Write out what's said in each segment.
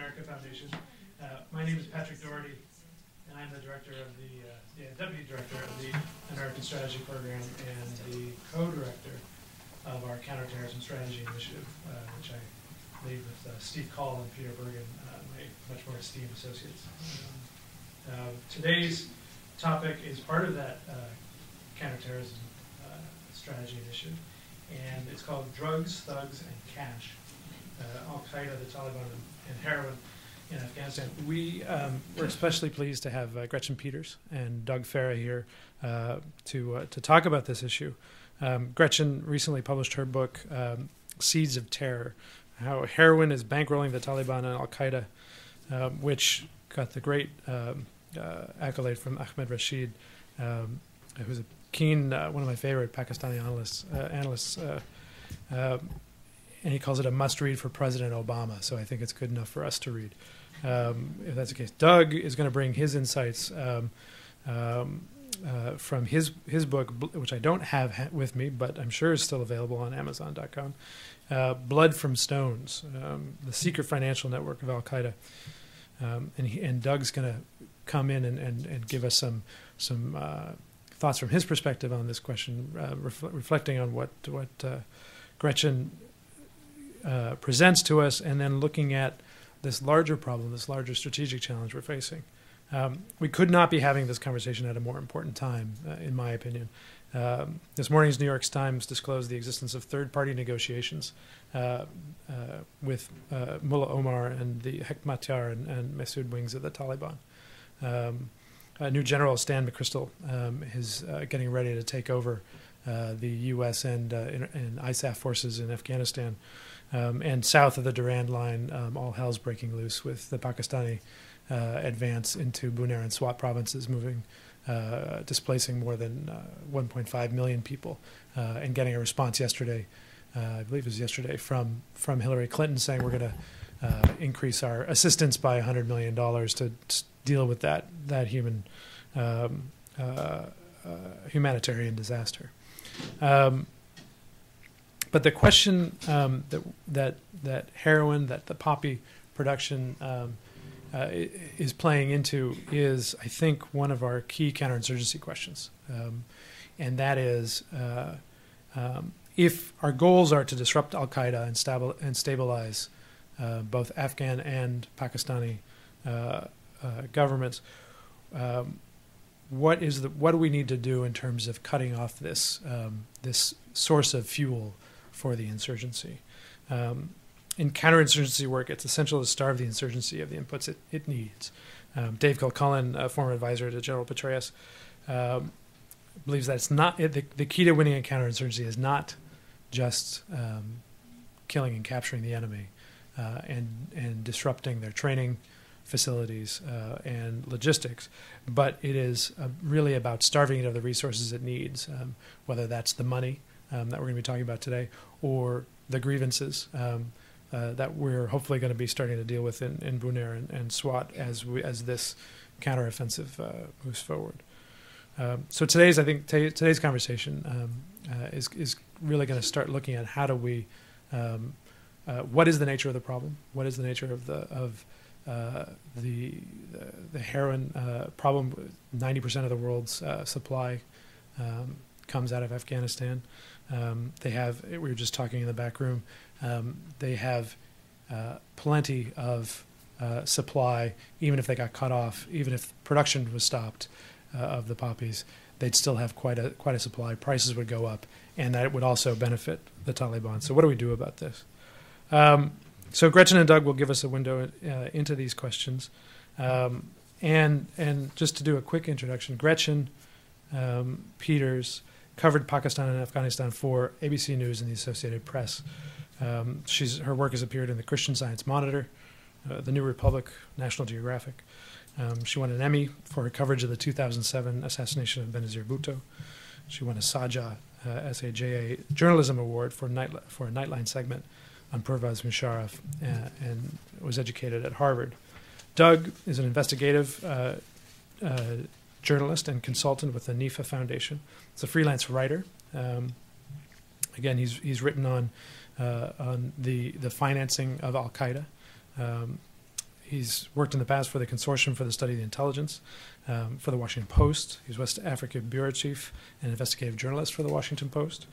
America Foundation. My name is Patrick Doherty, and I'm the director of deputy director of the American Strategy Program and the co-director of our Counterterrorism Strategy Initiative, which I lead with Steve Call and Peter Bergen, my much more esteemed associates. Today's topic is part of that Counterterrorism Strategy Initiative, and it's called Drugs, Thugs, and Cash, Al-Qaeda, the Taliban, and Heroin in Afghanistan. We're especially pleased to have Gretchen Peters and Doug Farah here to talk about this issue. Gretchen recently published her book, Seeds of Terror, How Heroin is Bankrolling the Taliban and Al-Qaeda, which got the great accolade from Ahmed Rashid, who's a keen, one of my favorite Pakistani analysts, and he calls it a must-read for President Obama, so I think it's good enough for us to read. If that's the case, Doug is going to bring his insights from his book, which I don't have with me, but I'm sure is still available on Amazon.com, Blood from Stones, the secret financial network of Al-Qaeda. And Doug's going to come in and give us some thoughts from his perspective on this question, reflecting on what Gretchen presents to us, and then looking at this larger problem, this larger strategic challenge we're facing. We could not be having this conversation at a more important time, in my opinion. This morning's New York Times disclosed the existence of third-party negotiations with Mullah Omar and the Hekmatyar and Masood wings of the Taliban. New General Stan McChrystal is getting ready to take over the U.S. and ISAF forces in Afghanistan. And south of the Durand Line, all hell's breaking loose with the Pakistani advance into Buner and Swat provinces, displacing more than 1.5 million people, and getting a response yesterday, I believe it was yesterday, from Hillary Clinton saying we're going to increase our assistance by $100 million to deal with that humanitarian disaster. But the question that heroin, that the poppy production is playing into is, I think, one of our key counterinsurgency questions. And that is, if our goals are to disrupt Al-Qaeda and stabilize both Afghan and Pakistani governments, what do we need to do in terms of cutting off this source of fuel for the insurgency? In counterinsurgency work, it's essential to starve the insurgency of the inputs it needs. Dave Kilcullen, a former advisor to General Petraeus, believes that it's not the key to winning a counterinsurgency is not just killing and capturing the enemy and disrupting their training facilities and logistics, but it is really about starving it of the resources it needs, whether that's the money that we're going to be talking about today, or the grievances that we're hopefully going to be starting to deal with in Buner and Swat as this counteroffensive moves forward. So today's conversation is really going to start looking at how do we, what is the nature of the problem? What is the nature of the heroin problem? 90% of the world's supply comes out of Afghanistan. We were just talking in the back room, they have plenty of supply. Even if they got cut off, even if production was stopped of the poppies, they'd still have quite a supply. Prices would go up, and that would also benefit the Taliban. So what do we do about this? So Gretchen and Doug will give us a window into these questions. And just to do a quick introduction, Gretchen Peters covered Pakistan and Afghanistan for ABC News and the Associated Press. Her work has appeared in the Christian Science Monitor, the New Republic, National Geographic. She won an Emmy for her coverage of the 2007 assassination of Benazir Bhutto. She won a Saja, SAJA Journalism Award for a Nightline segment on Pervez Musharraf, and was educated at Harvard. Doug is an investigative journalist and consultant with the NIFA Foundation. He's a freelance writer. Again, he's written on the financing of Al-Qaeda. He's worked in the past for the Consortium for the Study of the Intelligence, for the Washington Post. He was West Africa Bureau Chief and investigative journalist for the Washington Post,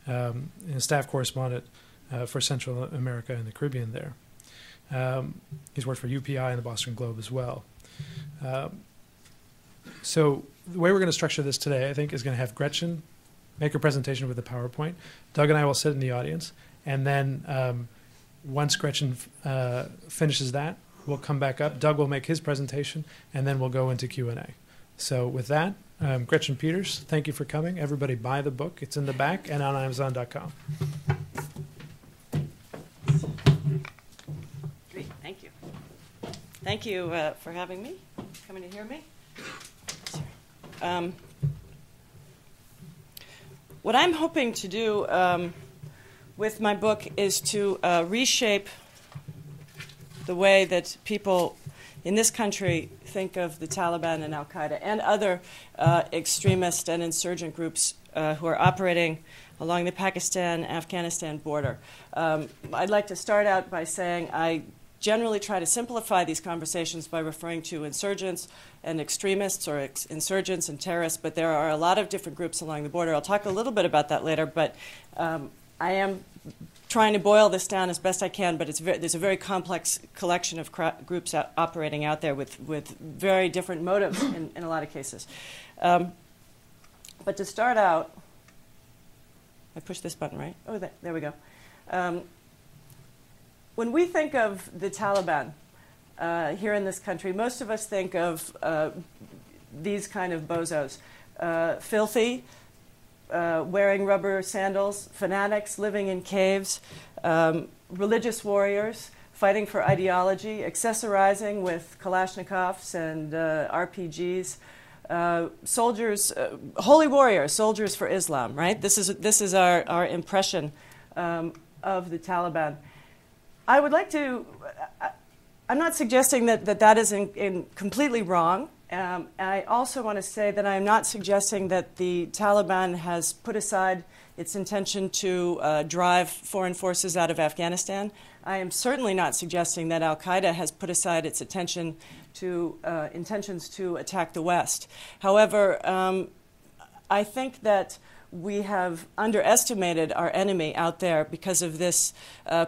and a staff correspondent for Central America and the Caribbean there. He's worked for UPI and the Boston Globe as well. So the way we're going to structure this today, I think, is going to have Gretchen make a presentation with a PowerPoint. Doug and I will sit in the audience, and then once Gretchen finishes that, we'll come back up. Doug will make his presentation, and then we'll go into Q&A. So with that, Gretchen Peters, thank you for coming. Everybody buy the book. It's in the back and on Amazon.com. Great, thank you. Thank you for having me, coming to hear me. What I'm hoping to do with my book is to reshape the way that people in this country think of the Taliban and Al-Qaeda and other extremist and insurgent groups who are operating along the Pakistan-Afghanistan border. I'd like to start out by saying I generally try to simplify these conversations by referring to insurgents and extremists, or insurgents and terrorists, but there are a lot of different groups along the border. I'll talk a little bit about that later, but I am trying to boil this down as best I can, but there's a very complex collection of groups operating out there with very different motives in a lot of cases. But to start out, I push this button, right? Oh, there we go. When we think of the Taliban here in this country, most of us think of these kind of bozos. Filthy, wearing rubber sandals, fanatics living in caves, religious warriors fighting for ideology, accessorizing with Kalashnikovs and RPGs, soldiers, holy warriors, soldiers for Islam, right? This is our impression of the Taliban. I would like to, I'm not suggesting that is completely wrong. I also want to say that I am not suggesting that the Taliban has put aside its intention to drive foreign forces out of Afghanistan. I am certainly not suggesting that Al-Qaeda has put aside its intentions to attack the West. However, I think that we have underestimated our enemy out there because of this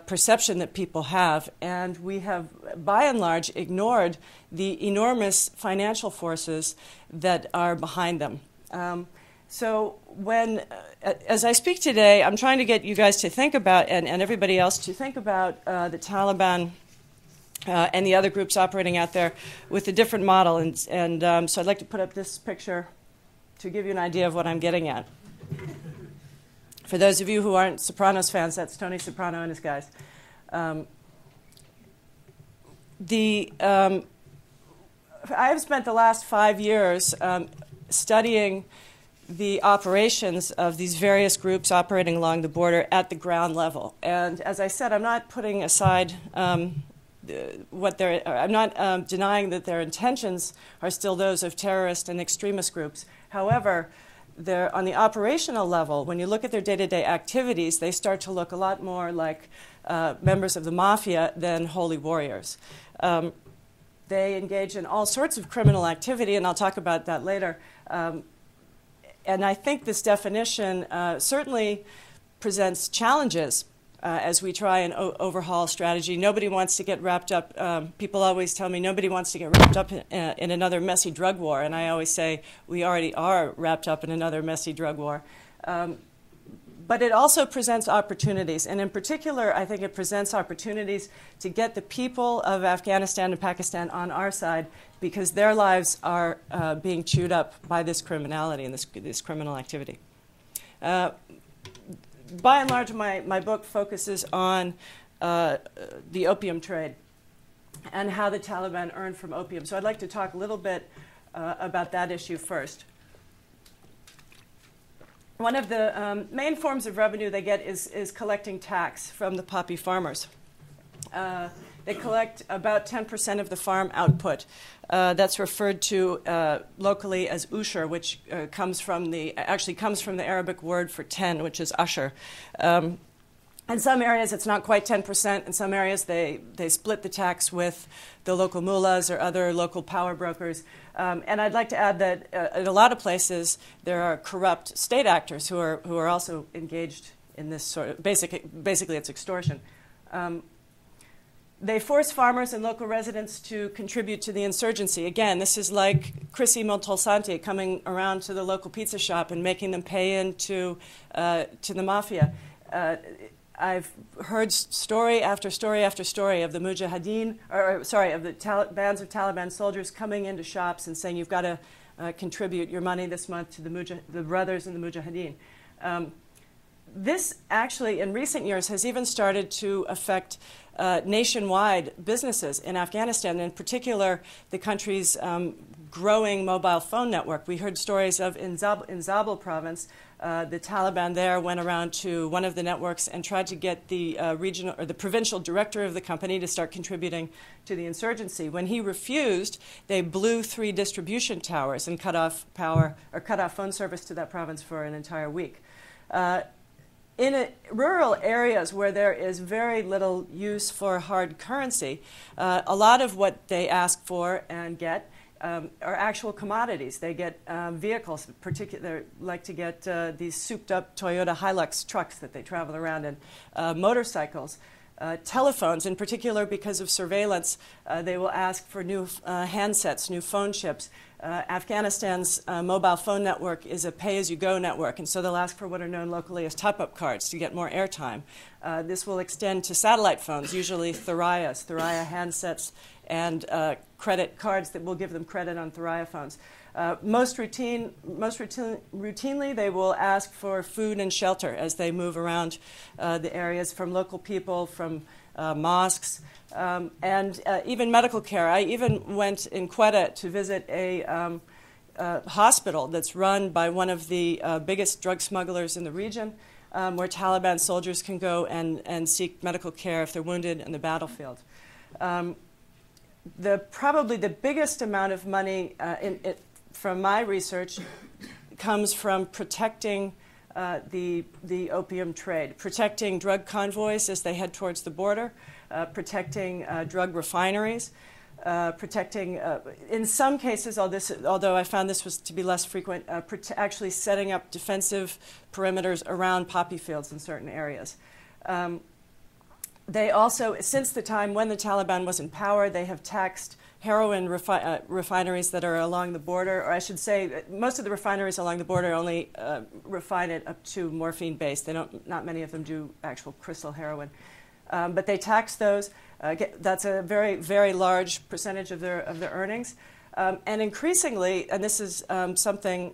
perception that people have, and we have, by and large, ignored the enormous financial forces that are behind them. So when, as I speak today, I'm trying to get you guys to think about, and everybody else to think about the Taliban and the other groups operating out there with a different model. And so I'd like to put up this picture to give you an idea of what I'm getting at. For those of you who aren't Sopranos fans, that's Tony Soprano and his guys. I have spent the last 5 years studying the operations of these various groups operating along the border at the ground level. And as I said, I'm not putting aside I'm not denying that their intentions are still those of terrorist and extremist groups. However, on the operational level, when you look at their day-to-day activities, they start to look a lot more like members of the mafia than holy warriors. They engage in all sorts of criminal activity, and I'll talk about that later. And I think this definition certainly presents challenges as we try and overhaul strategy. Nobody wants to get wrapped up. People always tell me nobody wants to get wrapped up in another messy drug war, and I always say we already are wrapped up in another messy drug war. But it also presents opportunities, and in particular, I think it presents opportunities to get the people of Afghanistan and Pakistan on our side, because their lives are being chewed up by this criminality and this criminal activity. By and large, my book focuses on the opium trade and how the Taliban earned from opium. So I'd like to talk a little bit about that issue first. One of the main forms of revenue they get is collecting tax from the poppy farmers. They collect about 10% of the farm output. That's referred to locally as ushur, which actually comes from the Arabic word for 10, which is usher. In some areas, it's not quite 10%. In some areas, they split the tax with the local mullahs or other local power brokers. And I'd like to add that in a lot of places, there are corrupt state actors who are also engaged in this sort of, basically it's extortion. They force farmers and local residents to contribute to the insurgency. Again, this is like Chrissy Montolsanti coming around to the local pizza shop and making them pay into to the mafia. I've heard story after story after story of the mujahideen, of the bands of Taliban soldiers coming into shops and saying, you've got to contribute your money this month to the brothers in the mujahideen. This actually, in recent years, has even started to affect nationwide businesses in Afghanistan, in particular the country's growing mobile phone network. We heard stories of in Zabul province, the Taliban there went around to one of the networks and tried to get the regional or the provincial director of the company to start contributing to the insurgency. When he refused, they blew 3 distribution towers and cut off power or cut off phone service to that province for an entire week. In rural areas where there is very little use for hard currency, a lot of what they ask for and get are actual commodities. They get vehicles, particularly like to get these souped-up Toyota Hilux trucks that they travel around in, motorcycles, telephones, in particular because of surveillance. They will ask for new handsets, new phone chips. Afghanistan's mobile phone network is a pay-as-you-go network, and so they'll ask for what are known locally as top-up cards to get more airtime. This will extend to satellite phones, usually Thuraya handsets, and credit cards that will give them credit on Thuraya phones. Most routinely, they will ask for food and shelter as they move around the areas from local people, from mosques, and even medical care. I even went in Qaeda to visit a hospital that's run by one of the biggest drug smugglers in the region, where Taliban soldiers can go and seek medical care if they're wounded in the battlefield. Probably the biggest amount of money from my research comes from protecting the opium trade, protecting drug convoys as they head towards the border, protecting drug refineries, protecting, in some cases, although I found this was to be less frequent, actually setting up defensive perimeters around poppy fields in certain areas. They also, since the time when the Taliban was in power, they have taxed heroin refineries that are along the border, or I should say, most of the refineries along the border only refine it up to morphine-based. They don't. Not many of them do actual crystal heroin, but they tax those. That's a very, very large percentage of their earnings, and increasingly, and this is something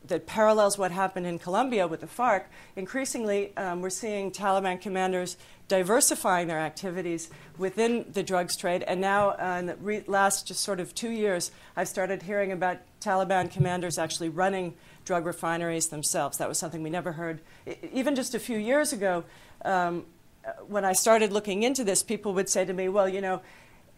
that parallels what happened in Colombia with the FARC. Increasingly, we're seeing Taliban commanders diversifying their activities within the drugs trade. And now, in the last just sort of 2 years, I've started hearing about Taliban commanders actually running drug refineries themselves. That was something we never heard. Even just a few years ago, when I started looking into this, people would say to me, well, you know,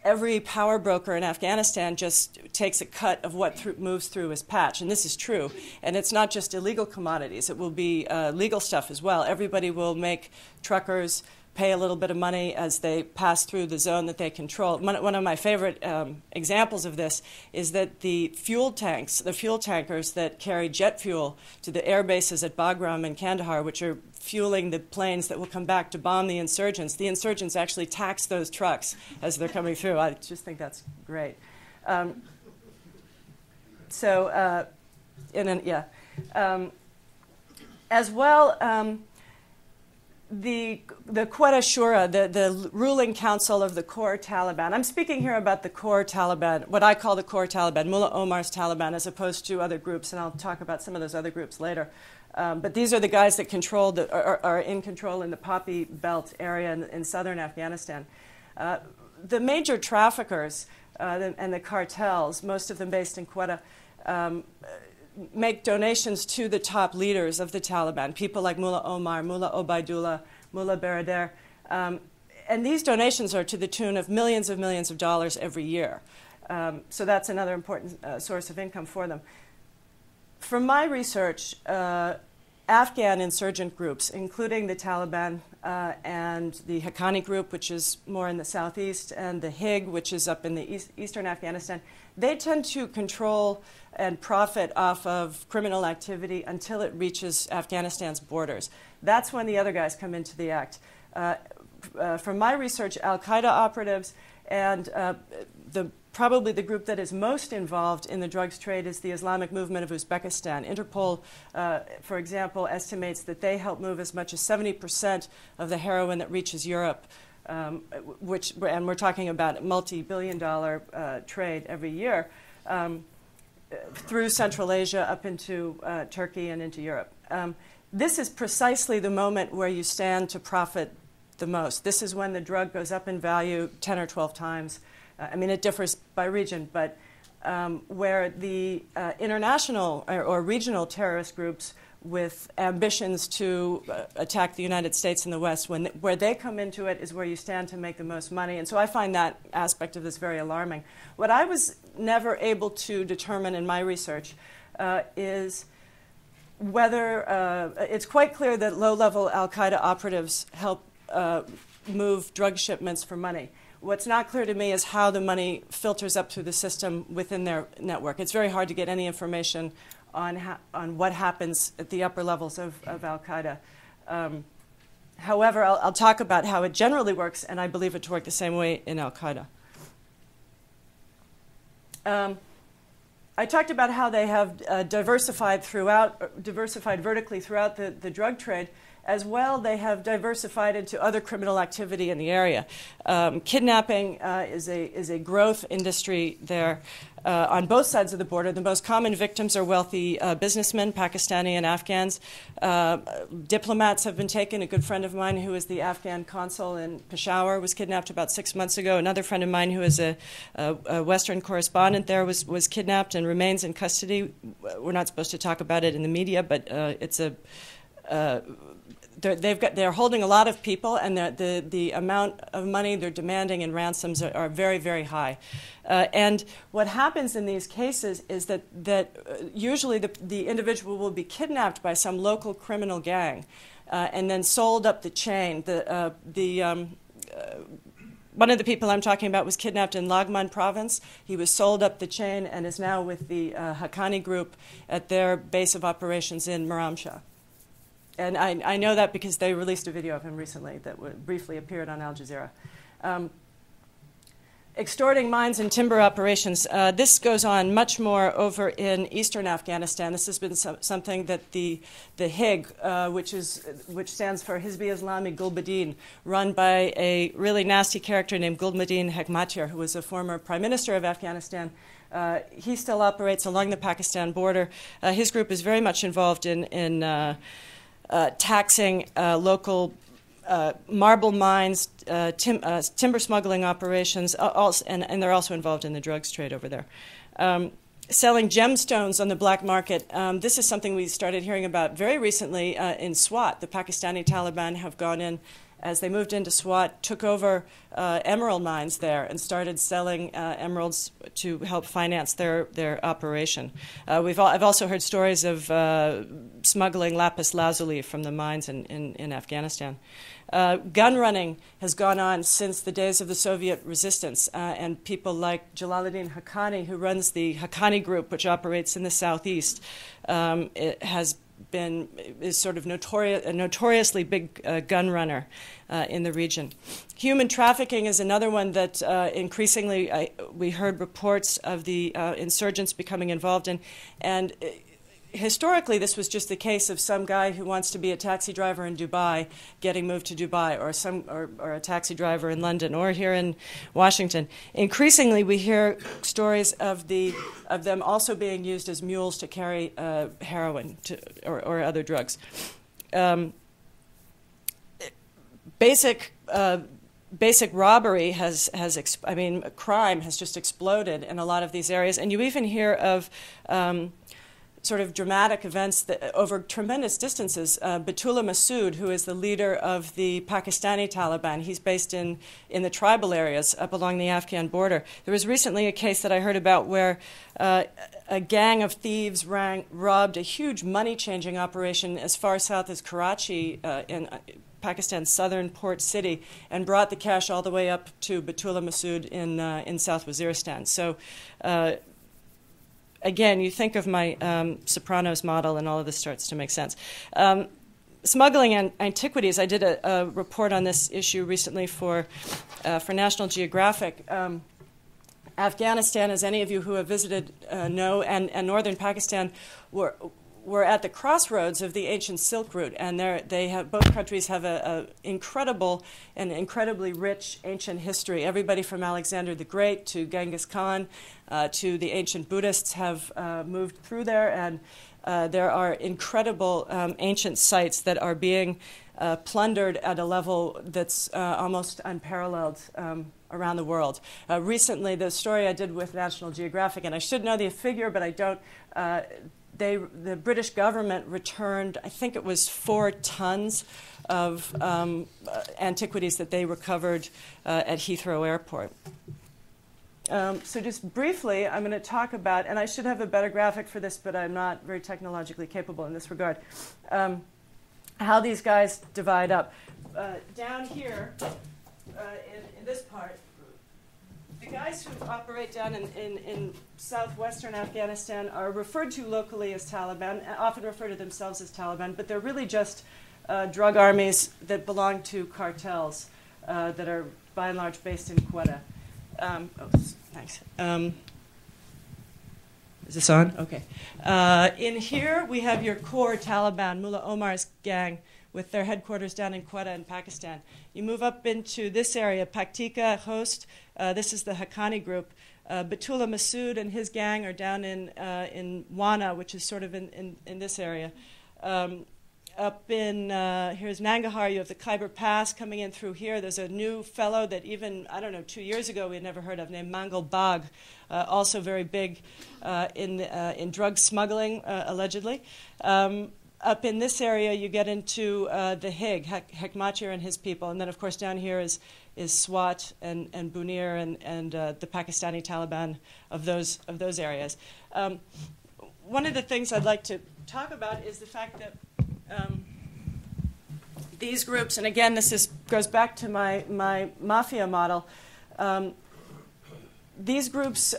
every power broker in Afghanistan just takes a cut of what moves through his patch. And this is true. And it's not just illegal commodities. It will be legal stuff as well. Everybody will make truckers pay a little bit of money as they pass through the zone that they control. One of my favorite examples of this is that the fuel tankers that carry jet fuel to the air bases at Bagram and Kandahar, which are fueling the planes that will come back to bomb the insurgents actually tax those trucks as they're coming through. I just think that's great. As well, the Quetta Shura, the ruling council of the core Taliban. I'm speaking here about the core Taliban, what I call the core Taliban, Mullah Omar's Taliban, as opposed to other groups, and I'll talk about some of those other groups later. But these are the guys that are in control in the Poppy Belt area in southern Afghanistan. The major traffickers and the cartels, most of them based in Quetta, make donations to the top leaders of the Taliban, people like Mullah Omar, Mullah Obaidullah, Mullah Baradar. And these donations are to the tune of millions of dollars every year. So that's another important source of income for them. From my research, Afghan insurgent groups, including the Taliban, and the Haqqani group, which is more in the southeast, and the HIG, which is up in the eastern Afghanistan, they tend to control and profit off of criminal activity until it reaches Afghanistan's borders. That's when the other guys come into the act. From my research, al-Qaeda operatives and probably the group that is most involved in the drugs trade is the Islamic Movement of Uzbekistan. Interpol, for example, estimates that they help move as much as 70% of the heroin that reaches Europe, and we're talking about a multi-billion-dollar trade every year, through Central Asia up into Turkey and into Europe. This is precisely the moment where you stand to profit the most. This is when the drug goes up in value 10 or 12 times. I mean, it differs by region, but where the international or regional terrorist groups with ambitions to attack the United States and the West, where they come into it is where you stand to make the most money. And so I find that aspect of this very alarming. What I was never able to determine in my research is whether it's quite clear that low-level al-Qaeda operatives help move drug shipments for money. What's not clear to me is how the money filters up through the system within their network. It's very hard to get any information on what happens at the upper levels of al-Qaeda. However, I'll talk about how it generally works, and I believe it to work the same way in al-Qaeda. I talked about how they have diversified vertically throughout the drug trade. As well, they have diversified into other criminal activity in the area. Kidnapping is a growth industry there on both sides of the border. The most common victims are wealthy businessmen, Pakistani and Afghans. Diplomats have been taken. A good friend of mine who is the Afghan consul in Peshawar was kidnapped about 6 months ago. Another friend of mine who is a Western correspondent there was kidnapped and remains in custody. We're not supposed to talk about it in the media, but it's a... they're holding a lot of people, and the amount of money they're demanding in ransoms are very, very high. And what happens in these cases is that usually the individual will be kidnapped by some local criminal gang and then sold up the chain. One of the people I'm talking about was kidnapped in Laghman province. He was sold up the chain and is now with the Haqqani group at their base of operations in Miramshah. And I know that because they released a video of him recently that briefly appeared on Al Jazeera. Extorting mines and timber operations. This goes on much more over in eastern Afghanistan. This has been something that the HIG, which stands for Hizb-i Islami Gulbuddin, run by a really nasty character named Gulbuddin Hekmatyar, who was a former prime minister of Afghanistan. He still operates along the Pakistan border. His group is very much involved in taxing local marble mines, timber smuggling operations, and they're also involved in the drugs trade over there. Selling gemstones on the black market. This is something we started hearing about very recently in Swat. The Pakistani Taliban have gone in, as they moved into Swat, took over emerald mines there and started selling emeralds to help finance their operation. I've also heard stories of smuggling lapis lazuli from the mines in Afghanistan. Gun running has gone on since the days of the Soviet resistance, and people like Jalaluddin Haqqani, who runs the Haqqani group, which operates in the southeast, is sort of a notoriously big gun runner in the region. Human trafficking is another one that increasingly we heard reports of the insurgents becoming involved in, and historically this was just the case of some guy who wants to be a taxi driver in Dubai getting moved to Dubai, or a taxi driver in London or here in Washington. Increasingly we hear stories of them also being used as mules to carry heroin or other drugs. Basic robbery crime has just exploded in a lot of these areas, and you even hear of sort of dramatic events over tremendous distances. Batullah Masood, who is the leader of the Pakistani Taliban, he's based in the tribal areas up along the Afghan border. There was recently a case that I heard about where a gang of thieves robbed a huge money-changing operation as far south as Karachi Pakistan's southern port city and brought the cash all the way up to Batula Masood in South Waziristan. So again, you think of my Sopranos model and all of this starts to make sense. Smuggling and antiquities, I did a report on this issue recently for National Geographic. Afghanistan, as any of you who have visited know, and northern Pakistan were at the crossroads of the ancient Silk Route, and both countries have an incredible and incredibly rich ancient history. Everybody from Alexander the Great to Genghis Khan to the ancient Buddhists have moved through there, and there are incredible ancient sites that are being plundered at a level that's almost unparalleled around the world. Recently, the story I did with National Geographic, and I should know the figure, but I don't, the British government returned, I think it was 4 tons of antiquities that they recovered at Heathrow Airport. So just briefly, I'm going to talk about, and I should have a better graphic for this, but I'm not very technologically capable in this regard, how these guys divide up. Down here, in this part, the guys who operate down in southwestern Afghanistan are referred to locally as Taliban, often refer to themselves as Taliban, but they're really just drug armies that belong to cartels that are by and large based in Quetta. Thanks. Is this on? Okay. In here, we have your core Taliban, Mullah Omar's gang, with their headquarters down in Quetta in Pakistan. You move up into this area, Paktika, Host. This is the Haqqani group. Batula Masood and his gang are down in Wana, which is sort of in this area. Up in, here's Nangarhar, you have the Khyber Pass coming in through here. There's a new fellow that even, I don't know, 2 years ago we had never heard of, named Mangal Bagh, also very big in drug smuggling, allegedly. Up in this area, you get into the Hig, Hekmatyar and his people. And then, of course, down here is Swat and Bunir and the Pakistani Taliban of those areas. One of the things I'd like to talk about is the fact that these groups, and again, this goes back to my mafia model, these groups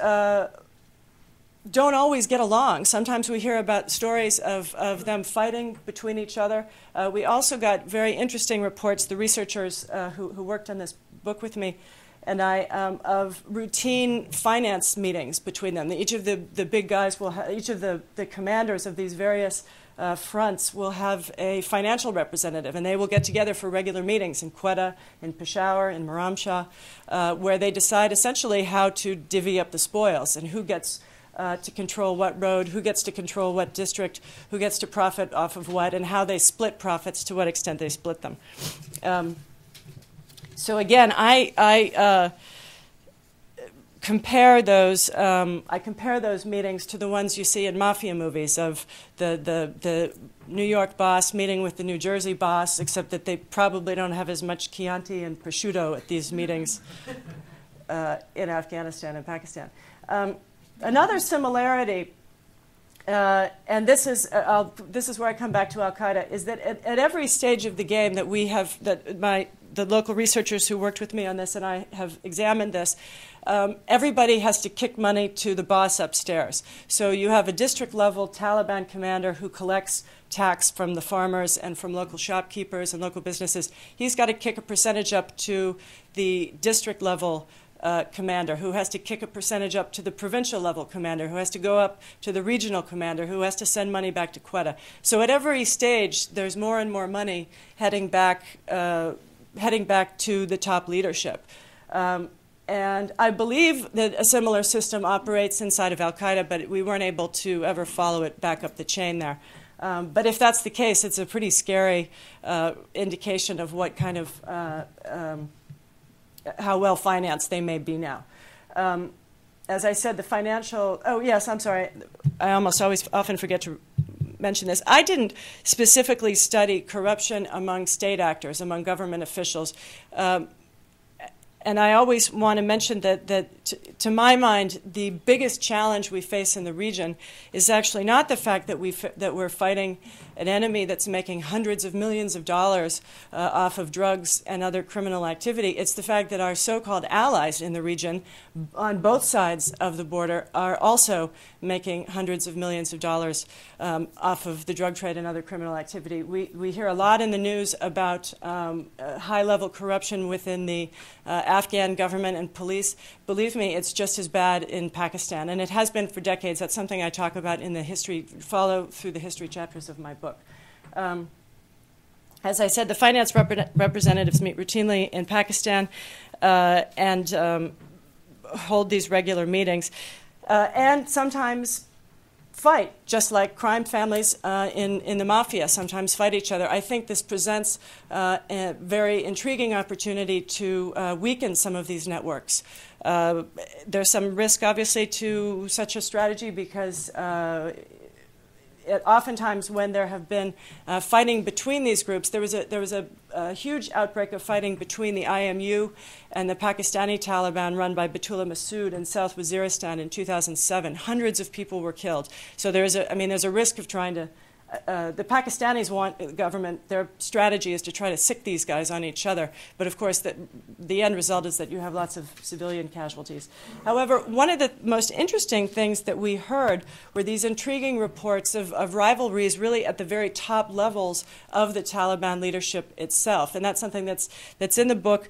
don't always get along. Sometimes we hear about stories of them fighting between each other. We also got very interesting reports, the researchers who worked on this book with me and I, of routine finance meetings between them. Each of the big guys will each of the commanders of these various fronts will have a financial representative, and they will get together for regular meetings in Quetta, in Peshawar, in Miramshah, where they decide essentially how to divvy up the spoils and who gets to control what road, who gets to control what district, who gets to profit off of what, and how they split profits, to what extent they split them. So again, I compare those meetings to the ones you see in mafia movies of the New York boss meeting with the New Jersey boss, except that they probably don't have as much Chianti and prosciutto at these meetings in Afghanistan and Pakistan. Another similarity, and this is where I come back to Al-Qaeda, is that at every stage of the game that we have, the local researchers who worked with me on this and I have examined this, everybody has to kick money to the boss upstairs. So you have a district-level Taliban commander who collects tax from the farmers and from local shopkeepers and local businesses. He's got to kick a percentage up to the district-level commander, who has to kick a percentage up to the provincial level commander, who has to go up to the regional commander, who has to send money back to Quetta. So at every stage, there's more and more money heading back to the top leadership. And I believe that a similar system operates inside of Al-Qaeda, but we weren't able to ever follow it back up the chain there. But if that's the case, it's a pretty scary indication of what kind of how well financed they may be now. As I said, the financial, oh yes, I'm sorry, I often forget to mention this. I didn't specifically study corruption among state actors, among government officials. And I always want to mention that to my mind, the biggest challenge we face in the region is actually not the fact that we're fighting an enemy that's making hundreds of millions of dollars off of drugs and other criminal activity. It's the fact that our so-called allies in the region on both sides of the border are also making hundreds of millions of dollars off of the drug trade and other criminal activity. We hear a lot in the news about high-level corruption within the Afghan government and police. Believe me, it's just as bad in Pakistan, and it has been for decades. That's something I talk about in the history, follow through the history chapters of my book. As I said, the finance representatives meet routinely in Pakistan and hold these regular meetings, and sometimes fight, just like crime families in the mafia sometimes fight each other. I think this presents a very intriguing opportunity to weaken some of these networks. There's some risk, obviously, to such a strategy because oftentimes when there have been fighting between these groups, there was a huge outbreak of fighting between the IMU and the Pakistani Taliban run by Batullah Masood in South Waziristan in 2007. Hundreds of people were killed. So there's a risk of trying to the Pakistanis want government, their strategy is to try to sick these guys on each other. But of course, the end result is that you have lots of civilian casualties. However, one of the most interesting things that we heard were these intriguing reports of rivalries really at the very top levels of the Taliban leadership itself. And that's something that's in the book.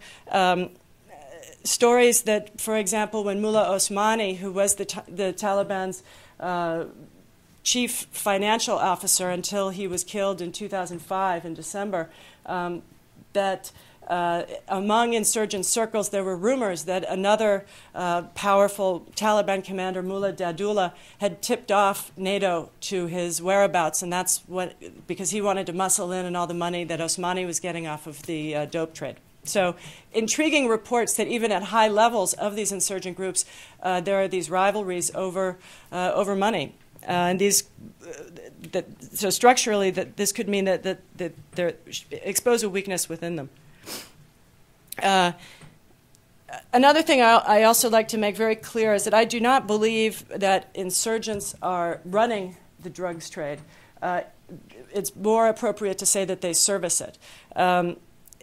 Stories that, for example, when Mullah Osmani, who was the Taliban's chief financial officer until he was killed in 2005 in December, that among insurgent circles there were rumors that another powerful Taliban commander, Mullah Dadullah, had tipped off NATO to his whereabouts, and that's because he wanted to muscle in on all the money that Osmani was getting off of the dope trade. So intriguing reports that even at high levels of these insurgent groups, there are these rivalries over money. And so structurally, this could mean that they expose a weakness within them. Another thing I also like to make very clear is that I do not believe that insurgents are running the drugs trade. It's more appropriate to say that they service it.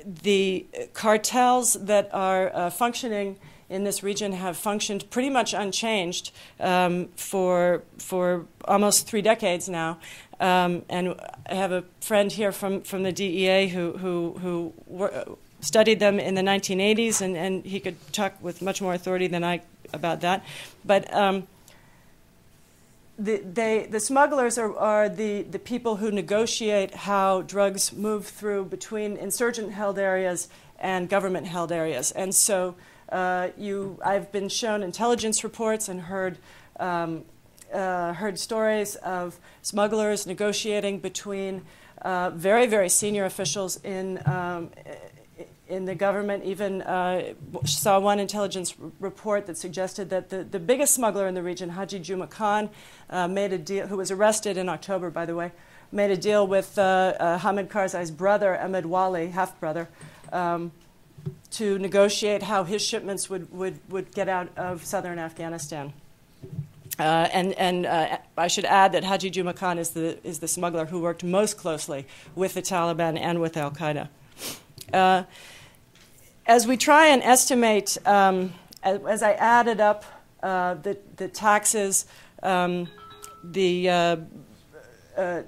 The cartels that are functioning in this region have functioned pretty much unchanged for almost 3 decades now. And I have a friend here from the DEA who studied them in the 1980s, and he could talk with much more authority than I about that. But the smugglers are the people who negotiate how drugs move through between insurgent-held areas and government-held areas. And so I've been shown intelligence reports and heard stories of smugglers negotiating between very, very senior officials in the government. Even saw one intelligence report that suggested that the biggest smuggler in the region, Haji Juma Khan, made a deal, who was arrested in October, by the way, made a deal with Hamid Karzai's brother, Ahmed Wali, half-brother, to negotiate how his shipments would get out of southern Afghanistan. And I should add that Haji Juma Khan is the smuggler who worked most closely with the Taliban and with al-Qaeda. As we try and estimate, as I added up the taxes,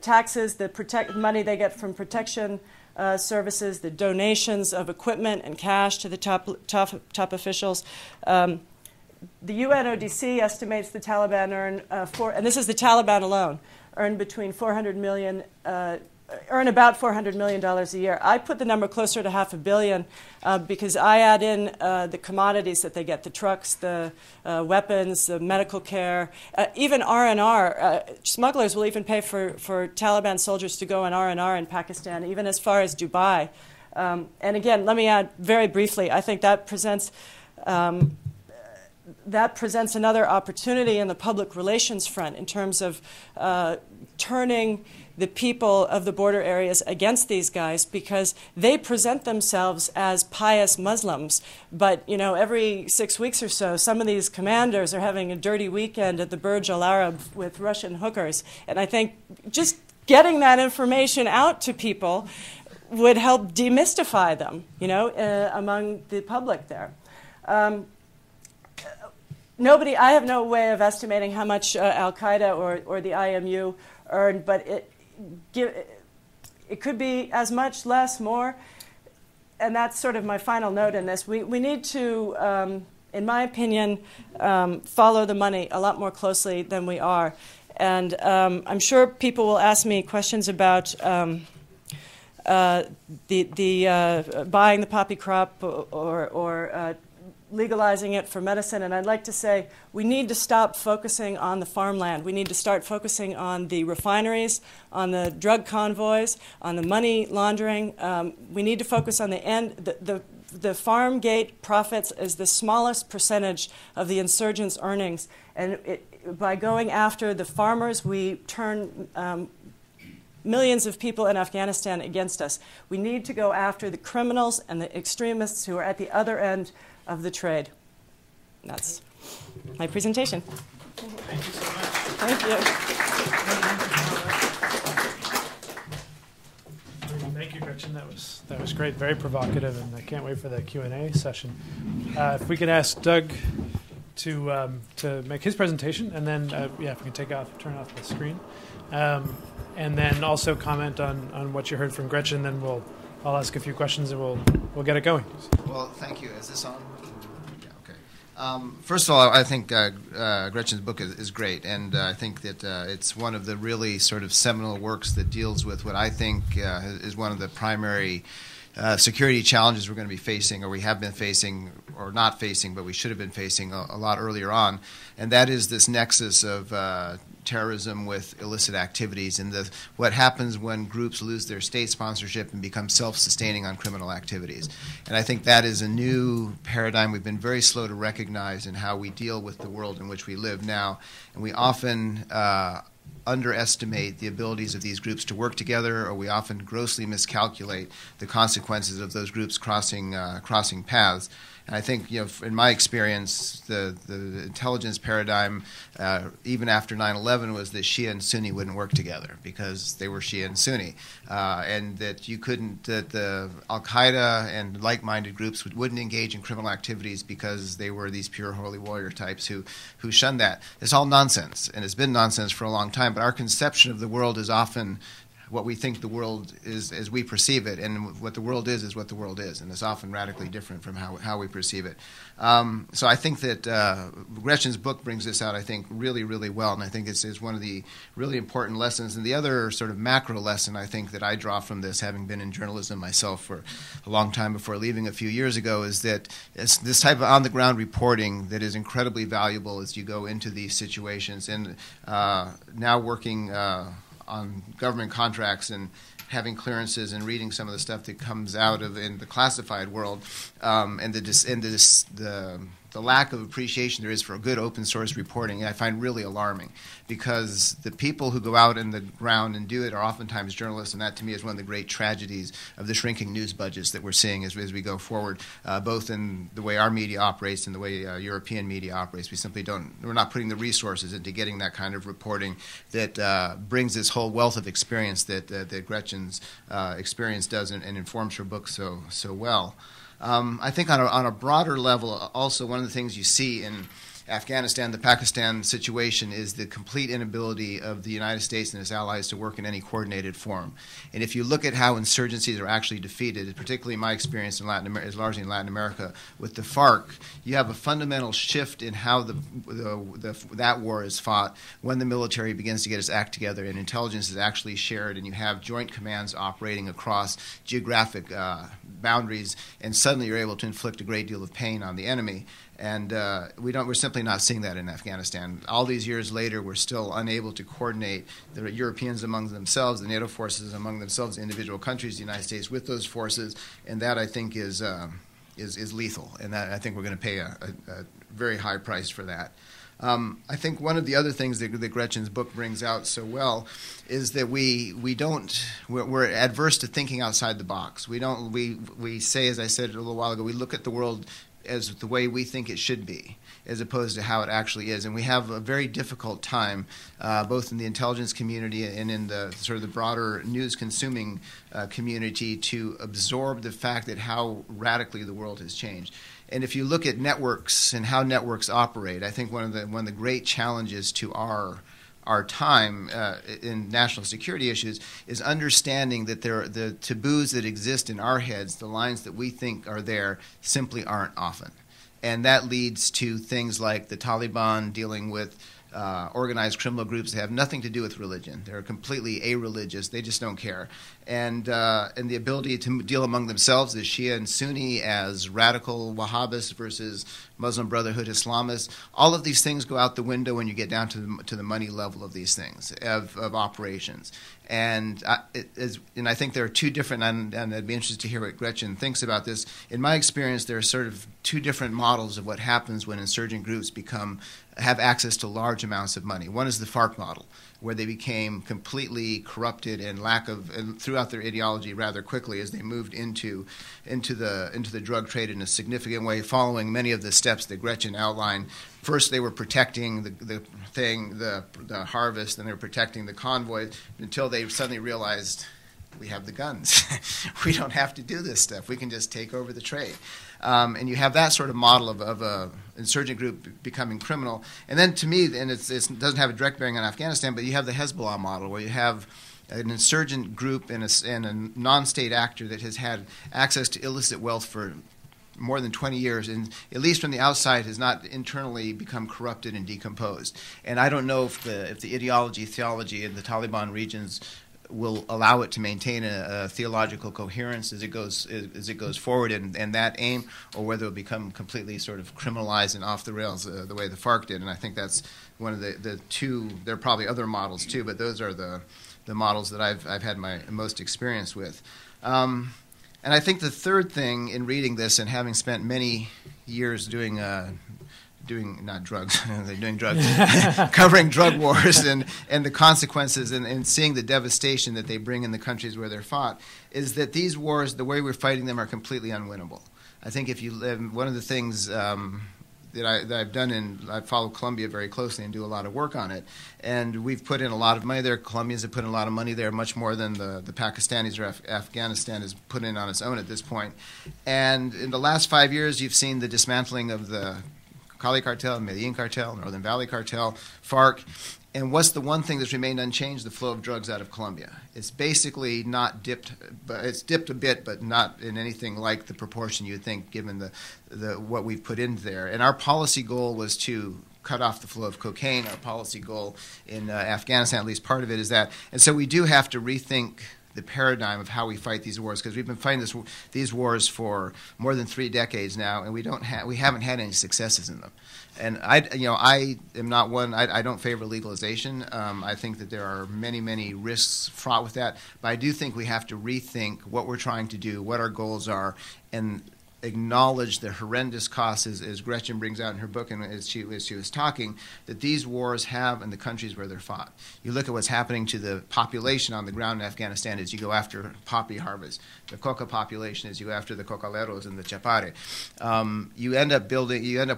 taxes, the money they get from protection services, the donations of equipment and cash to the top officials. The UNODC estimates the Taliban and this is the Taliban alone, earn about $400 million a year. I put the number closer to $500 million because I add in the commodities that they get, the trucks, the weapons, the medical care, even R&R. Smugglers will even pay for Taliban soldiers to go on R&R in Pakistan, even as far as Dubai. And again, let me add very briefly, I think that presents another opportunity in the public relations front in terms of turning the people of the border areas against these guys, because they present themselves as pious Muslims. But, you know, every 6 weeks or so, some of these commanders are having a dirty weekend at the Burj Al Arab with Russian hookers. And I think just getting that information out to people would help demystify them, among the public there. I have no way of estimating how much Al-Qaeda or the IMU earned, but it could be as much, less, more. And that's sort of my final note in this. We need to, in my opinion, follow the money a lot more closely than we are. And I'm sure people will ask me questions about buying the poppy crop or legalizing it for medicine. And I'd like to say we need to stop focusing on the farmland. We need to start focusing on the refineries, on the drug convoys, on the money laundering. We need to focus on the end. The farm gate profits is the smallest percentage of the insurgents' earnings. And by going after the farmers, we turn millions of people in Afghanistan against us. We need to go after the criminals and the extremists who are at the other end of the trade. That's my presentation. Thank you so much. Thank you. Thank you, Gretchen. That was great, very provocative, and I can't wait for the Q&A session. If we could ask Doug to make his presentation, and then if we can turn off the screen, and then also comment on what you heard from Gretchen. Then I'll ask a few questions and we'll get it going. Well, thank you. Is this on? Yeah, okay. First of all, I think Gretchen's book is great, and I think that it's one of the really sort of seminal works that deals with what I think is one of the primary security challenges we're going to be facing, or we have been facing, or not facing, but we should have been facing a lot earlier on, and that is this nexus of terrorism with illicit activities, and what happens when groups lose their state sponsorship and become self-sustaining on criminal activities. And I think that is a new paradigm we've been very slow to recognize in how we deal with the world in which we live now, and we often underestimate the abilities of these groups to work together, or we often grossly miscalculate the consequences of those groups crossing paths. And I think, in my experience, the intelligence paradigm, even after 9/11, was that Shia and Sunni wouldn't work together because they were Shia and Sunni, and that the Al-Qaeda and like-minded groups wouldn't engage in criminal activities because they were these pure holy warrior types who shunned that. It's all nonsense, and it's been nonsense for a long time. But our conception of the world is often what we think the world is as we perceive it, and what the world is what the world is, and it's often radically different from how we perceive it. So I think that Gretchen's book brings this out, I think, really, really well, and I think it's one of the really important lessons. And the other sort of macro lesson, I think, that I draw from this, having been in journalism myself for a long time before leaving a few years ago, is that it's this type of on-the-ground reporting that is incredibly valuable as you go into these situations. And now working on government contracts and having clearances and reading some of the stuff that comes out of in the classified world, and the lack of appreciation there is for good open source reporting, I find really alarming, because the people who go out in the ground and do it are oftentimes journalists, and that to me is one of the great tragedies of the shrinking news budgets that we're seeing as we go forward, both in the way our media operates and the way European media operates. We're not putting the resources into getting that kind of reporting that brings this whole wealth of experience that Gretchen's experience does and informs her book so well. I think on a broader level, also one of the things you see in Afghanistan, the Pakistan situation, is the complete inability of the United States and its allies to work in any coordinated form. And if you look at how insurgencies are actually defeated, particularly my experience in Latin America, is largely in Latin America with the FARC, you have a fundamental shift in how that war is fought when the military begins to get its act together and intelligence is actually shared, and you have joint commands operating across geographic boundaries, and suddenly you're able to inflict a great deal of pain on the enemy. And we're simply not seeing that in Afghanistan. All these years later, we're still unable to coordinate the Europeans among themselves, the NATO forces among themselves, the individual countries, the United States with those forces, and that I think is lethal. And that I think we're going to pay a very high price for that. I think one of the other things that Gretchen's book brings out so well is that we're adverse to thinking outside the box. We say, as I said a little while ago, we look at the world as the way we think it should be, as opposed to how it actually is. And we have a very difficult time, both in the intelligence community and in the sort of the broader news-consuming community, to absorb the fact that how radically the world has changed. And if you look at networks and how networks operate, I think one of the great challenges to our time in national security issues is understanding that the taboos that exist in our heads, the lines that we think are there, simply aren't often. And that leads to things like the Taliban dealing with organized criminal groups that have nothing to do with religion. They're completely a-religious. They just don't care. And the ability to deal among themselves as Shia and Sunni, as radical Wahhabists versus Muslim Brotherhood Islamists. All of these things go out the window when you get down to the money level of these things, of operations. And I think there are two different, and I'd be interested to hear what Gretchen thinks about this. In my experience, there are sort of two different models of what happens when insurgent groups have access to large amounts of money. One is the FARC model, where they became completely corrupted and threw out their ideology rather quickly as they moved into the drug trade in a significant way, following many of the steps that Gretchen outlined. First, they were protecting the harvest, and they were protecting the convoys until they suddenly realized, we have the guns. We don't have to do this stuff. We can just take over the trade. And you have that sort of model of a insurgent group becoming criminal. And then to me, and it doesn't have a direct bearing on Afghanistan, but you have the Hezbollah model, where you have an insurgent group and a non-state actor that has had access to illicit wealth for more than 20 years, and at least from the outside has not internally become corrupted and decomposed. And I don't know if the ideology, theology in the Taliban regions will allow it to maintain a theological coherence as it goes forward in that aim, or whether it will become completely sort of criminalized and off the rails the way the FARC did. And I think that's one of the two. There are probably other models too, but those are the models that I've had my most experience with. And I think the third thing in reading this and having spent many years doing not drugs, doing drugs, covering drug wars and the consequences and seeing the devastation that they bring in the countries where they're fought, is that these wars, the way we're fighting them, are completely unwinnable. I think if you live, one of the things that I've done, and I follow Colombia very closely and do a lot of work on it, and we've put in a lot of money there. Colombians have put in a lot of money there, much more than the Pakistanis or Afghanistan has put in on its own at this point. And in the last 5 years, you've seen the dismantling of the Cali cartel, Medellin cartel, Northern Valley cartel, FARC. And what's the one thing that's remained unchanged? The flow of drugs out of Colombia. It's basically not dipped, but it's dipped a bit, but not in anything like the proportion you'd think, given what we've put in there. And our policy goal was to cut off the flow of cocaine. Our policy goal in Afghanistan, at least part of it, is that. And so we do have to rethink the paradigm of how we fight these wars, because we've been fighting these wars for more than 3 decades now, and we haven't had any successes in them. And I am not one. I don't favor legalization. I think that there are many risks fraught with that. But I do think we have to rethink what we're trying to do, what our goals are, and acknowledge the horrendous costs, as Gretchen brings out in her book and as she was talking, that these wars have in the countries where they're fought. You look at what's happening to the population on the ground in Afghanistan as you go after poppy harvest, the coca population as you go after the cocaleros and the chapare. You end up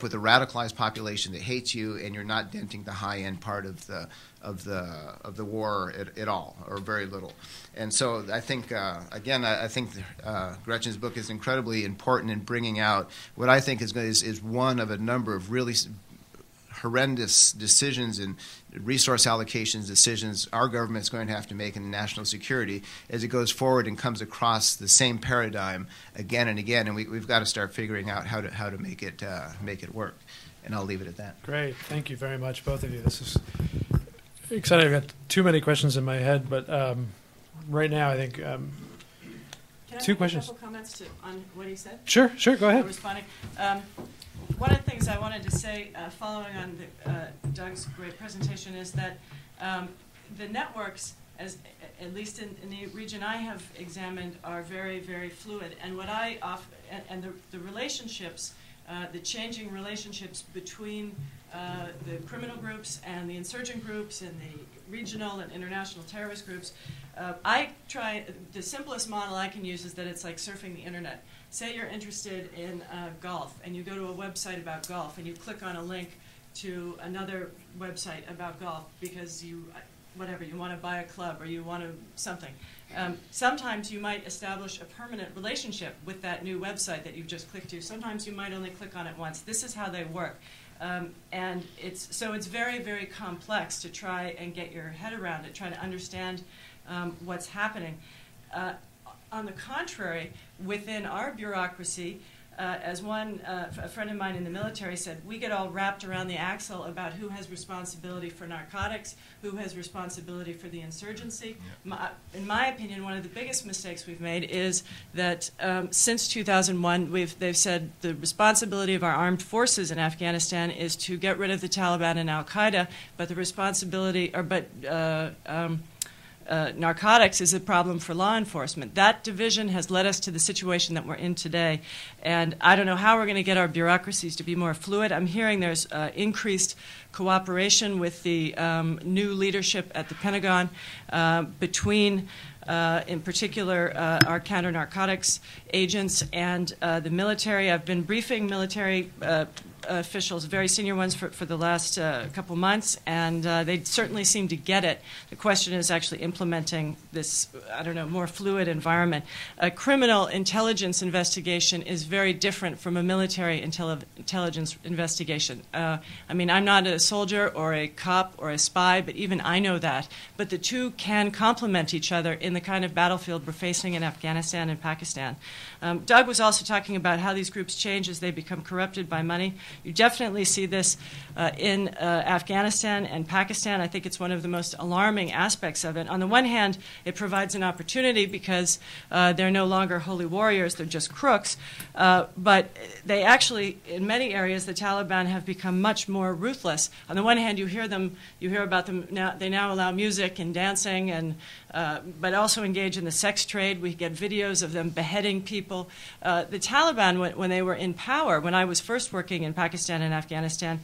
with a radicalized population that hates you, and you're not denting the high-end part of the war at all, or very little. And so I think, I think Gretchen's book is incredibly important in bringing out what I think is one of a number of really horrendous decisions and resource allocations decisions our government is going to have to make in national security as it goes forward and comes across the same paradigm again and again. And we've got to start figuring out how to make it work. And I'll leave it at that. Great. Thank you very much, both of you. This is exciting. I've got too many questions in my head, but right now I think Can I two make questions. a couple comments on what he said? Sure, go ahead. Responding. One of the things I wanted to say, following on Doug's great presentation, is that the networks, at least in the region I have examined, are very fluid. And what and the relationships the changing relationships between the criminal groups and the insurgent groups and the regional and international terrorist groups. The simplest model I can use is that it's like surfing the internet. Say you're interested in golf, and you go to a website about golf, and you click on a link to another website about golf because you want to buy a club or you want to something. Sometimes you might establish a permanent relationship with that new website that you've just clicked to. Sometimes you might only click on it once. This is how they work. And it's very, very complex to try and get your head around it, try to understand what's happening. On the contrary, within our bureaucracy, as a friend of mine in the military said, we get all wrapped around the axle about who has responsibility for narcotics, who has responsibility for the insurgency. In my opinion, one of the biggest mistakes we've made is that since 2001, they've said the responsibility of our armed forces in Afghanistan is to get rid of the Taliban and Al-Qaeda, but the responsibility, narcotics is a problem for law enforcement. That division has led us to the situation that we're in today. And I don't know how we're going to get our bureaucracies to be more fluid. I'm hearing there's increased cooperation with the new leadership at the Pentagon between, in particular, our counter-narcotics agents and the military. I've been briefing military officials, very senior ones, for the last couple months, and they certainly seem to get it. The question is actually implementing this, more fluid environment. A criminal intelligence investigation is very different from a military intelligence investigation. I'm not a soldier or a cop or a spy, but even I know that. But the two can complement each other in the kind of battlefield we're facing in Afghanistan and Pakistan. Doug was also talking about how these groups change as they become corrupted by money. You definitely see this in Afghanistan and Pakistan. I think it's one of the most alarming aspects of it. On the one hand, it provides an opportunity because they're no longer holy warriors, they're just crooks. But they actually, in many areas, the Taliban have become much more ruthless. On the one hand, you hear about them now, they now allow music and dancing, and but also engage in the sex trade. We get videos of them beheading people. The Taliban, when they were in power, when I was first working in Pakistan and Afghanistan,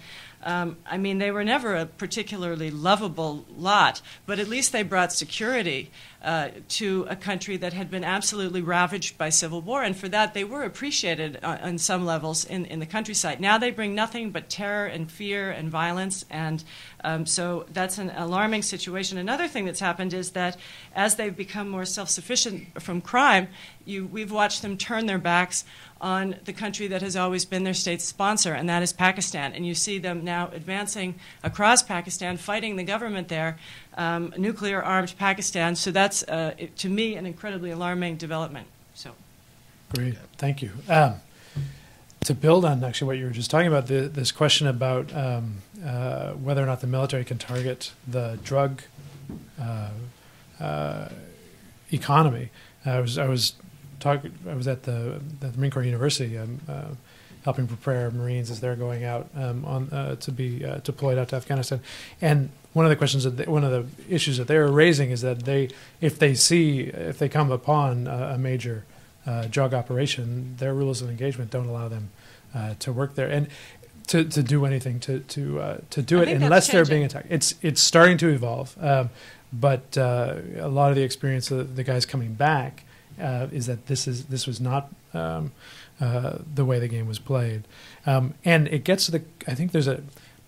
they were never a particularly lovable lot, but at least they brought security to a country that had been absolutely ravaged by civil war, and for that they were appreciated on some levels in the countryside. Now they bring nothing but terror and fear and violence, and so that's an alarming situation. Another thing that's happened is that as they've become more self-sufficient from crime, we've watched them turn their backs on the country that has always been their state sponsor, and that is Pakistan. And you see them now advancing across Pakistan, fighting the government there, nuclear-armed Pakistan. So that's, to me, an incredibly alarming development. So, great, thank you. To build on actually what you were just talking about, this question about whether or not the military can target the drug economy. I was at the Marine Corps University helping prepare Marines as they're going out to be deployed out to Afghanistan. And one of the issues that they're raising is that if they come upon a major drug operation, their rules of engagement don't allow them to work there and to do anything to do it unless they're being attacked. It's starting to evolve, but a lot of the experience of the guys coming back is that this was not the way the game was played, and it gets to I think there's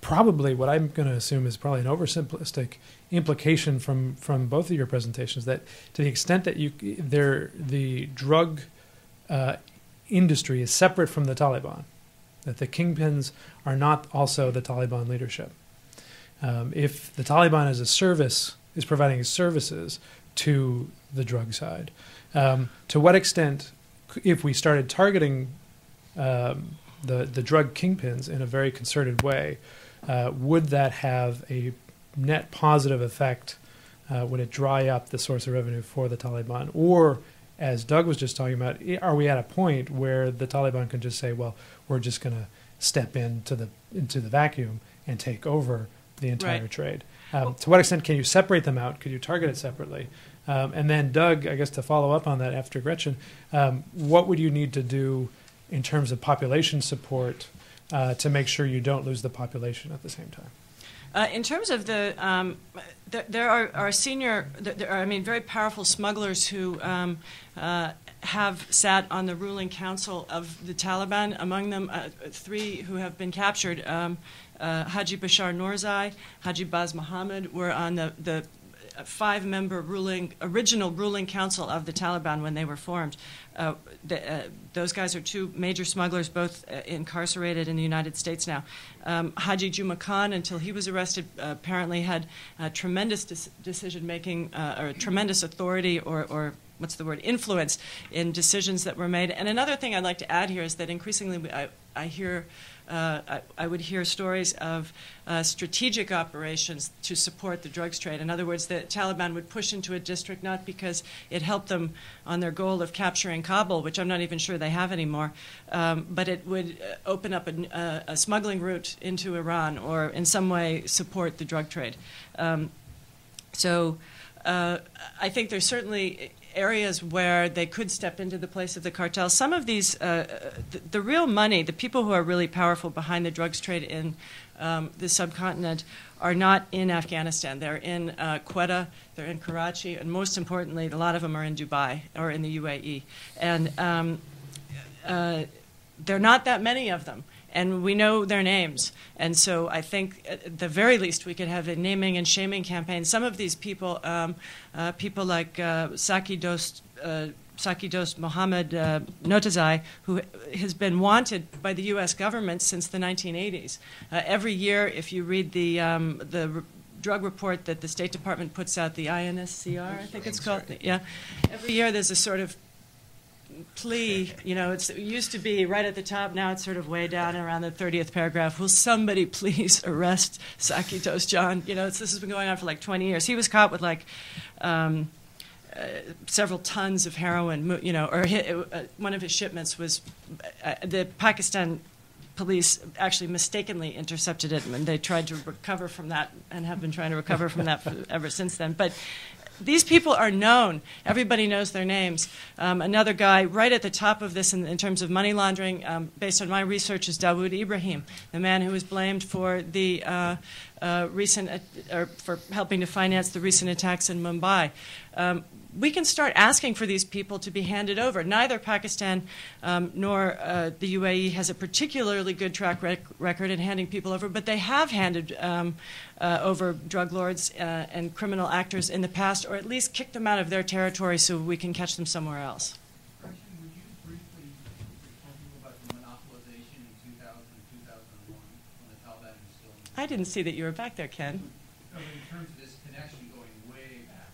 probably what I'm going to assume is probably an oversimplistic implication from both of your presentations, that to the extent that the drug industry is separate from the Taliban, that the kingpins are not also the Taliban leadership. If the Taliban as a service is providing services to the drug side, to what extent, if we started targeting the drug kingpins in a very concerted way, would that have a net positive effect? Would it dry up the source of revenue for the Taliban? Or, as Doug was just talking about, are we at a point where the Taliban can just say, well, we're just going to step into the vacuum and take over the entire trade? To what extent can you separate them out? Could you target it separately? And then, Doug, I guess to follow up on that after Gretchen, what would you need to do in terms of population support to make sure you don't lose the population at the same time? In terms of there are very powerful smugglers who have sat on the ruling council of the Taliban. Among them, 3 who have been captured. Haji Bashar Nourzai, Haji Baz Mohammed were on the 5-member original ruling council of the Taliban when they were formed. Those guys are 2 major smugglers, both incarcerated in the United States now. Haji Juma Khan, until he was arrested, apparently had tremendous decision-making, or tremendous authority, or what's the word, influence in decisions that were made. And another thing I'd like to add here is that increasingly I would hear stories of strategic operations to support the drugs trade. In other words, the Taliban would push into a district not because it helped them on their goal of capturing Kabul, which I'm not even sure they have anymore, but it would open up a smuggling route into Iran or in some way support the drug trade. So I think there's certainly areas where they could step into the place of the cartels. Some of these, the real money, the people who are really powerful behind the drugs trade in the subcontinent are not in Afghanistan. They're in Quetta, they're in Karachi, and most importantly, a lot of them are in Dubai or in the UAE. And there are not that many of them. And we know their names. And so I think at the very least we could have a naming and shaming campaign. Some of these people, people like Saki Dost Mohammed Notazai, who has been wanted by the U.S. government since the 1980s. Every year, if you read the drug report that the State Department puts out, the INSCR, I think it's called, yeah, every year there's a sort of plea, it used to be right at the top, now it's sort of way down around the 30th paragraph. Will somebody please arrest Saki Dost John? This has been going on for like 20 years. He was caught with like several tons of heroin, or one of his shipments was, the Pakistan police actually mistakenly intercepted it, and they tried to recover from that and have been trying to recover from that ever since then. But these people are known. Everybody knows their names. Another guy right at the top of this in terms of money laundering, based on my research, is Dawood Ibrahim, the man who was blamed for the for helping to finance the recent attacks in Mumbai. We can start asking for these people to be handed over. Neither Pakistan nor the UAE has a particularly good track record in handing people over, but they have handed over drug lords and criminal actors in the past, or at least kicked them out of their territory so we can catch them somewhere else. Gretchen, would you briefly tell people about the monopolization in 2000 and 2001 when the Taliban was still in? I didn't see that you were back there, Ken. No, but in terms of this connection going way back.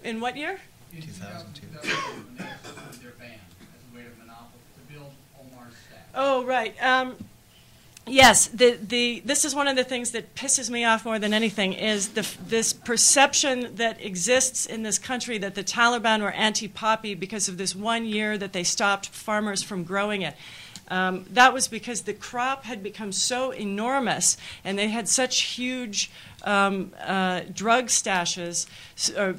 In what year? In 2002. When they suspended their ban as a way to monopolize, to build Omar's staff. Oh, right. Yes, this is one of the things that pisses me off more than anything is this perception that exists in this country that the Taliban were anti-poppy because of this 1 year that they stopped farmers from growing it. That was because the crop had become so enormous and they had such huge drug stashes, or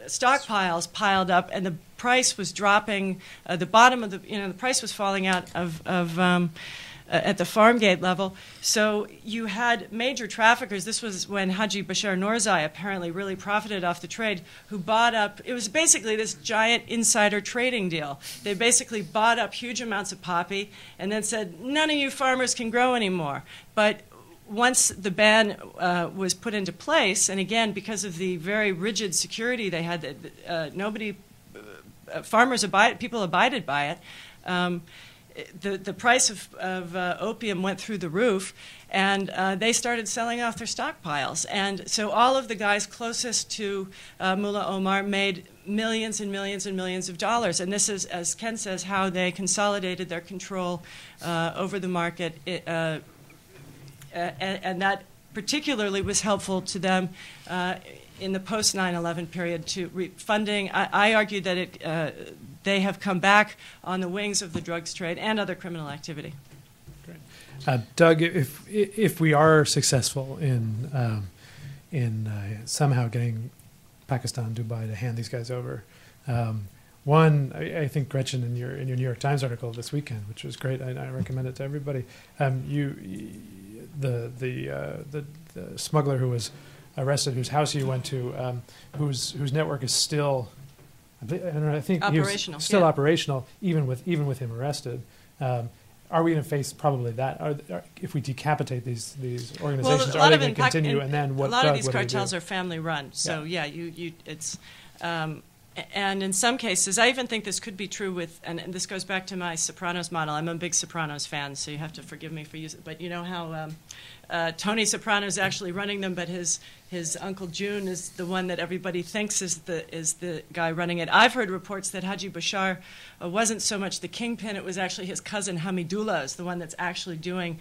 stockpiles piled up, and the price was dropping. The bottom of the price was falling out of at the farm gate level. So you had major traffickers. This was when Haji Bashar Nourzai apparently really profited off the trade, who bought up, it was basically this giant insider trading deal. They basically bought up huge amounts of poppy and then said, none of you farmers can grow anymore. But once the ban was put into place, and again, because of the very rigid security they had, people abided by it, the price of opium went through the roof, and they started selling off their stockpiles. And so all of the guys closest to Mullah Omar made millions and millions and millions of dollars. And this is, as Ken says, how they consolidated their control over the market. And that particularly was helpful to them in the post-9/11 period to funding. I argue that they have come back on the wings of the drugs trade and other criminal activity. Great. Doug, if we are successful in somehow getting Pakistan, Dubai to hand these guys over, One, I think Gretchen in your New York Times article this weekend, which was great. I recommend it to everybody. The smuggler who was arrested, whose house you went to, whose network is still, I don't know, I think operational, still operational, even with him arrested. Are we going to face probably that? If we decapitate these organizations, are they going to continue? And then what? A lot of these cartels are family run. So it's. And in some cases, I even think this could be true with, and this goes back to my Sopranos model. I'm a big Sopranos fan, so you have to forgive me for using it. But you know how Tony Soprano is actually running them, but his Uncle June is the one that everybody thinks is the guy running it. I've heard reports that Haji Bashar wasn't so much the kingpin; it was actually his cousin Hamidullah is the one that's actually doing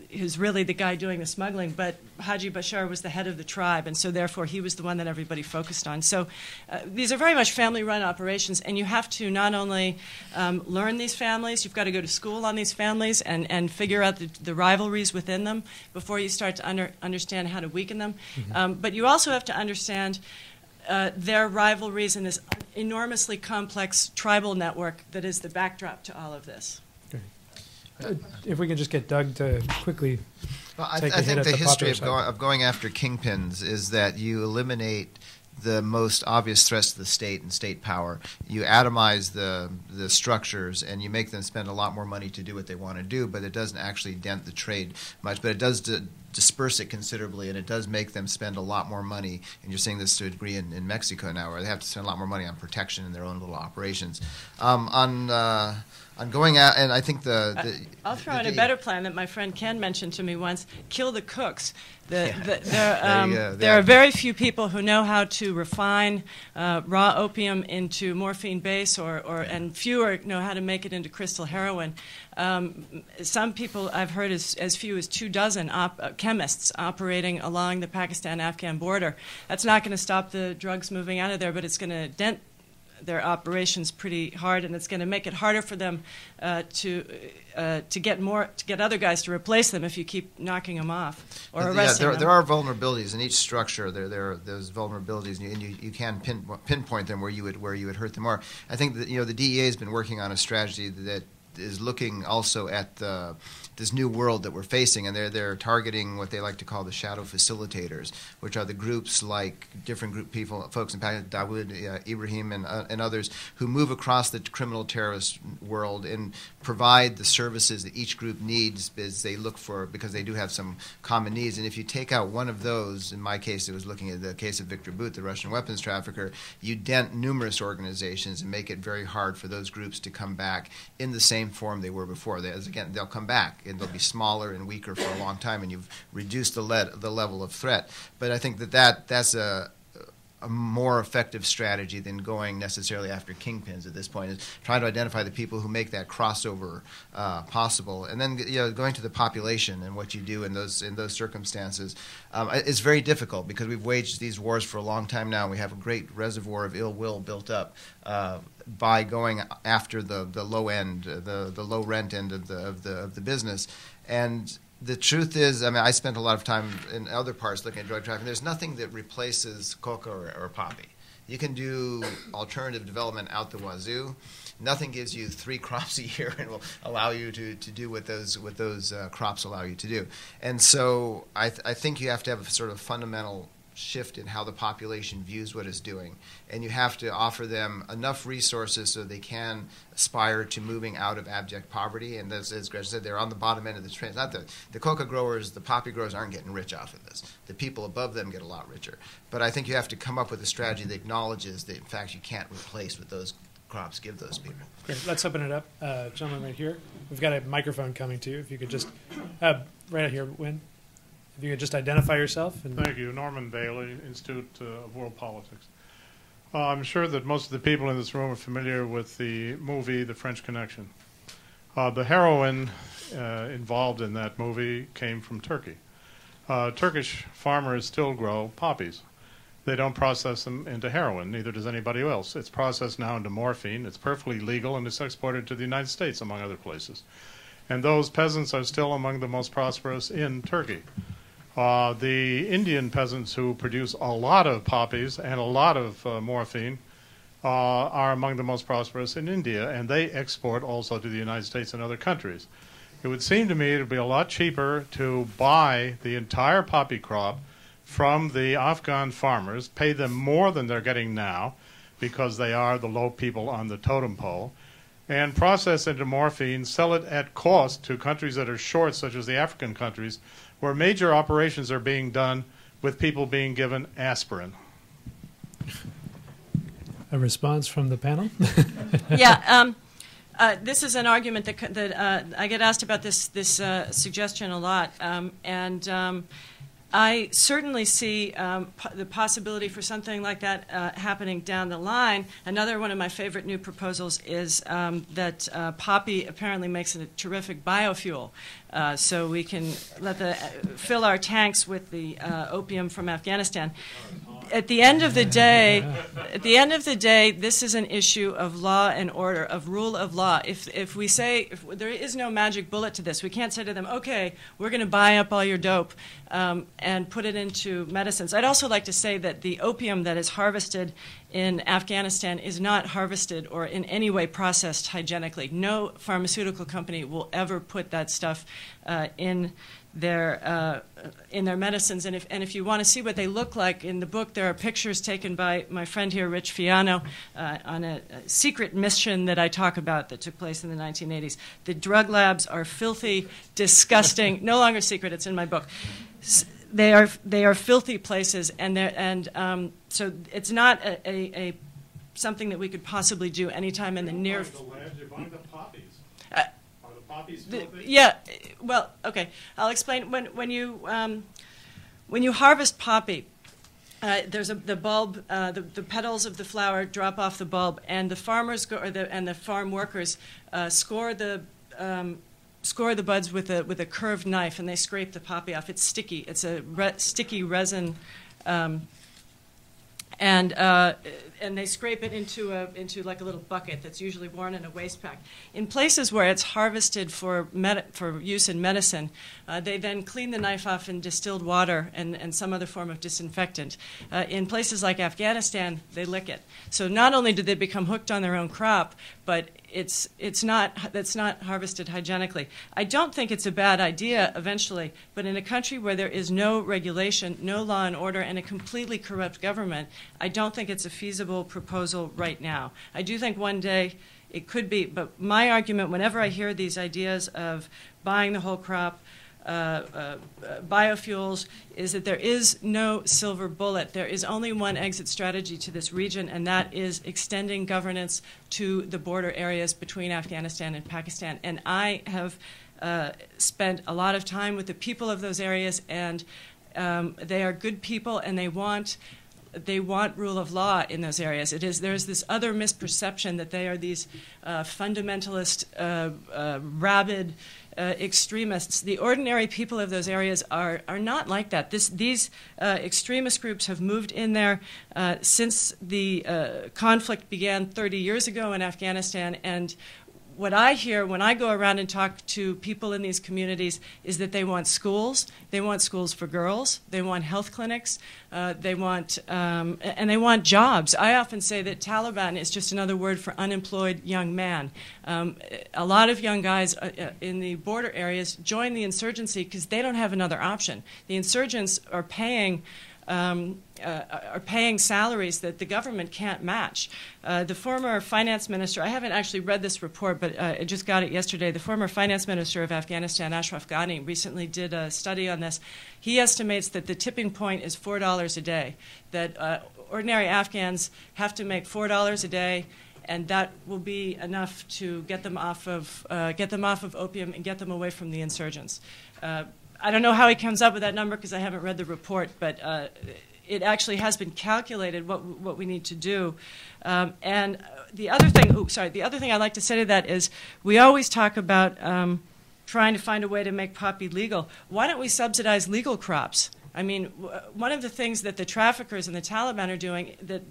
who's really the guy doing the smuggling. But Haji Bashar was the head of the tribe, and so therefore he was the one that everybody focused on. So these are very much family-run operations, and you have to not only learn these families, you've got to go to school on these families and figure out the rivalries within them before you start to understand how to weaken them. Mm-hmm. But you also have to understand their rivalries in this enormously complex tribal network that is the backdrop to all of this. Okay. If we can just get Doug to quickly take a hit think at the history popular of going after kingpins is that you eliminate the most obvious threats to the state and state power. You atomize the structures and you make them spend a lot more money to do what they want to do, but it doesn't actually dent the trade much. But it does disperse it considerably, and it does make them spend a lot more money. And you're seeing this to a degree in Mexico now, where they have to spend a lot more money on protection in their own little operations. On going out, and I think I'll throw in a better plan that my friend Ken mentioned to me once: kill the cooks. There are very few people who know how to refine raw opium into morphine base, and fewer know how to make it into crystal heroin. Some people I've heard as few as 24 chemists operating along the Pakistan-Afghan border. That's not going to stop the drugs moving out of there, but it's going to dent their operations pretty hard, and it's going to make it harder for them to get other guys to replace them if you keep knocking them off or arresting them. There are vulnerabilities in each structure. There are those vulnerabilities, and you can pinpoint them where you would hurt them more. I think that the DEA has been working on a strategy that is looking also at this new world that we're facing, and they're targeting what they like to call the shadow facilitators, which are the groups like different folks in Pakistan, Dawood, Ibrahim, and others who move across the criminal terrorist world and provide the services that each group needs as they look for, because they do have some common needs. And if you take out one of those, in my case it was looking at the case of Victor Bout, the Russian weapons trafficker, you dent numerous organizations and make it very hard for those groups to come back in the same form they were before. They'll come back, and they'll be smaller and weaker for a long time, and you've reduced the level of threat. But I think that's a more effective strategy than going necessarily after kingpins at this point, is trying to identify the people who make that crossover possible. And then going to the population and what you do in those circumstances is very difficult, because we've waged these wars for a long time now, and we have a great reservoir of ill will built up by going after the low end, the low rent end of the business. And the truth is, I spent a lot of time in other parts looking at drug trafficking. There's nothing that replaces coca or poppy. You can do alternative development out the wazoo. Nothing gives you 3 crops a year and will allow you to do what those crops allow you to do. And so I think you have to have a sort of fundamental shift in how the population views what it's doing, and you have to offer them enough resources so they can aspire to moving out of abject poverty. And as Gretchen said, they're on the bottom end of the trend. Not the coca growers, the poppy growers aren't getting rich off of this. The people above them get a lot richer. But I think you have to come up with a strategy that acknowledges that in fact you can't replace what those crops give those people. Great. Let's open it up. Gentleman right here. We've got a microphone coming to you. If you could just right out here, Win. If you could just identify yourself. Thank you. Norman Bailey, Institute of World Politics. I'm sure that most of the people in this room are familiar with the movie The French Connection. The heroin involved in that movie came from Turkey. Turkish farmers still grow poppies. They don't process them into heroin, neither does anybody else. It's processed now into morphine. It's perfectly legal, and it's exported to the United States, among other places. And those peasants are still among the most prosperous in Turkey. The Indian peasants who produce a lot of poppies and a lot of morphine are among the most prosperous in India, and they export also to the United States and other countries. It would seem to me it would be a lot cheaper to buy the entire poppy crop from the Afghan farmers, pay them more than they're getting now, because they are the low people on the totem pole, and process into morphine, sell it at cost to countries that are short, such as the African countries, where major operations are being done with people being given aspirin. A response from the panel? Yeah, this is an argument that I get asked about this suggestion a lot, and I certainly see the possibility for something like that happening down the line. Another one of my favorite new proposals is that poppy apparently makes a terrific biofuel, so we can fill our tanks with the opium from Afghanistan. At the end of the day, this is an issue of law and order, of rule of law. If there is no magic bullet to this, we can't say to them, okay, we're going to buy up all your dope and put it into medicines. I'd also like to say that the opium that is harvested in Afghanistan is not harvested or in any way processed hygienically. No pharmaceutical company will ever put that stuff in their medicines, and if you want to see what they look like, in the book there are pictures taken by my friend here, Rich Fiano, on a secret mission that I talk about that took place in the 1980s. The drug labs are filthy, disgusting, no longer secret, it's in my book. They are filthy places, and so it's not a something that we could possibly do anytime in the near. You're buying the poppies. Yeah, well, okay. I'll explain. When you harvest poppy, there's the bulb. The petals of the flower drop off the bulb, and the farmers and the farm workers score the buds with a curved knife, and they scrape the poppy off. It's sticky. It's a sticky resin. And they scrape it into like a little bucket that's usually worn in a waste pack. In places where it's harvested for use in medicine, they then clean the knife off in distilled water and some other form of disinfectant. In places like Afghanistan, they lick it. So not only do they become hooked on their own crop, but that's not harvested hygienically. I don't think it's a bad idea eventually, but in a country where there is no regulation, no law and order, and a completely corrupt government, I don't think it's a feasible proposal right now. I do think one day it could be, but my argument whenever I hear these ideas of buying the whole crop, biofuels, is that there is no silver bullet. There is only one exit strategy to this region, and that is extending governance to the border areas between Afghanistan and Pakistan. And I have spent a lot of time with the people of those areas, and they are good people, and they want rule of law in those areas. There's this other misperception that they are these fundamentalist, rabid extremists. The ordinary people of those areas are not like that. These extremist groups have moved in there since the conflict began 30 years ago in Afghanistan, and what I hear when I go around and talk to people in these communities is that they want schools. They want schools for girls. They want health clinics. And they want jobs. I often say that Taliban is just another word for unemployed young man. A lot of young guys in the border areas join the insurgency because they don't have another option. The insurgents are paying salaries that the government can't match. The former finance minister, I haven't actually read this report, but I just got it yesterday. The former finance minister of Afghanistan, Ashraf Ghani, recently did a study on this. He estimates that the tipping point is $4 a day, that ordinary Afghans have to make $4 a day, and that will be enough to get them off of opium and get them away from the insurgents. I don't know how he comes up with that number because I haven't read the report, but it actually has been calculated what we need to do. And the other thing, the other thing I'd like to say to that is we always talk about trying to find a way to make poppy legal. Why don't we subsidize legal crops? I mean, one of the things that the traffickers and the Taliban are doing that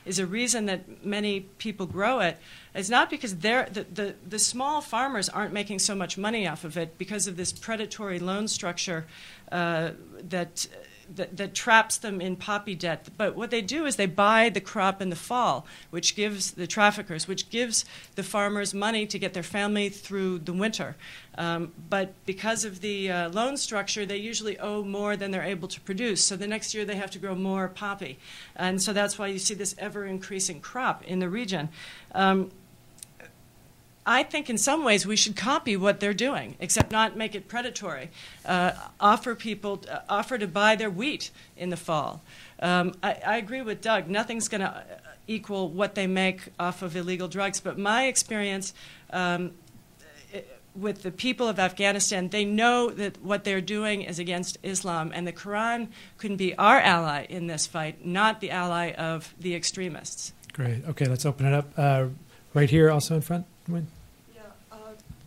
is a reason that many people grow it is not because the small farmers aren't making so much money off of it because of this predatory loan structure that that traps them in poppy debt. But what they do is they buy the crop in the fall, which gives the traffickers, which gives the farmers money to get their family through the winter. But because of the loan structure, they usually owe more than they're able to produce. So the next year they have to grow more poppy. And so that's why you see this ever-increasing crop in the region. I think in some ways we should copy what they're doing, except not make it predatory. Offer to buy their wheat in the fall. I agree with Doug. Nothing's going to equal what they make off of illegal drugs. But my experience with the people of Afghanistan, they know that what they're doing is against Islam, and the Quran can be our ally in this fight, not the ally of the extremists. Great. Okay, let's open it up. Right here, also in front. Win. Yeah,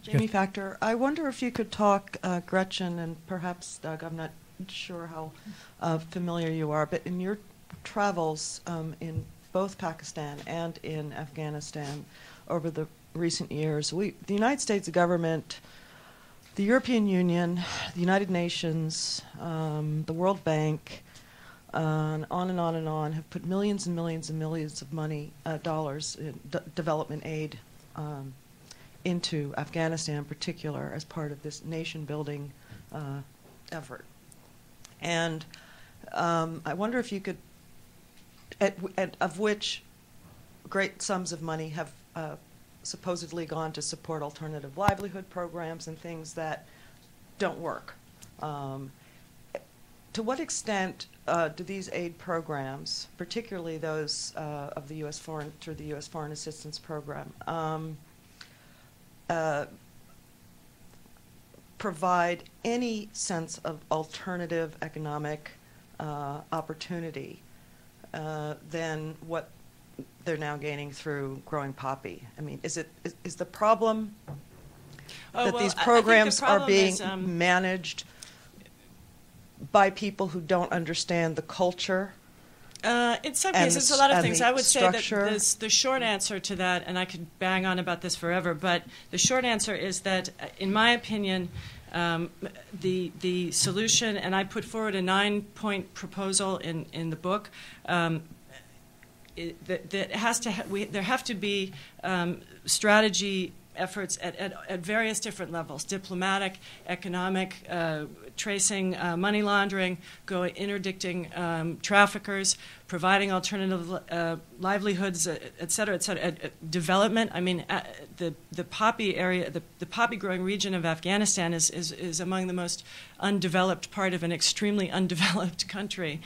Jamie Factor. I wonder if you could talk, Gretchen, and perhaps Doug, I'm not sure how familiar you are, but in your travels in both Pakistan and in Afghanistan over the recent years, the United States government, the European Union, the United Nations, the World Bank, on and on and on, have put millions and millions and millions of dollars in development aid into Afghanistan in particular as part of this nation-building effort. And I wonder if you could, of which great sums of money have supposedly gone to support alternative livelihood programs and things that don't work. To what extent do these aid programs, particularly those of the U.S. through the U.S. Foreign Assistance Program, provide any sense of alternative economic opportunity than what they're now gaining through growing poppy? I mean, is the problem that these programs are being managed by people who don't understand the culture? In some cases, a lot of things. I would say structure. that the short answer to that, and I could bang on about this forever, but the short answer is that, in my opinion, the solution, and I put forward a 9-point proposal in the book, there have to be strategy efforts at various different levels: diplomatic, economic, tracing money laundering, interdicting traffickers, providing alternative livelihoods, et cetera, development. I mean, the poppy area, the poppy growing region of Afghanistan is among the most undeveloped part of an extremely undeveloped country,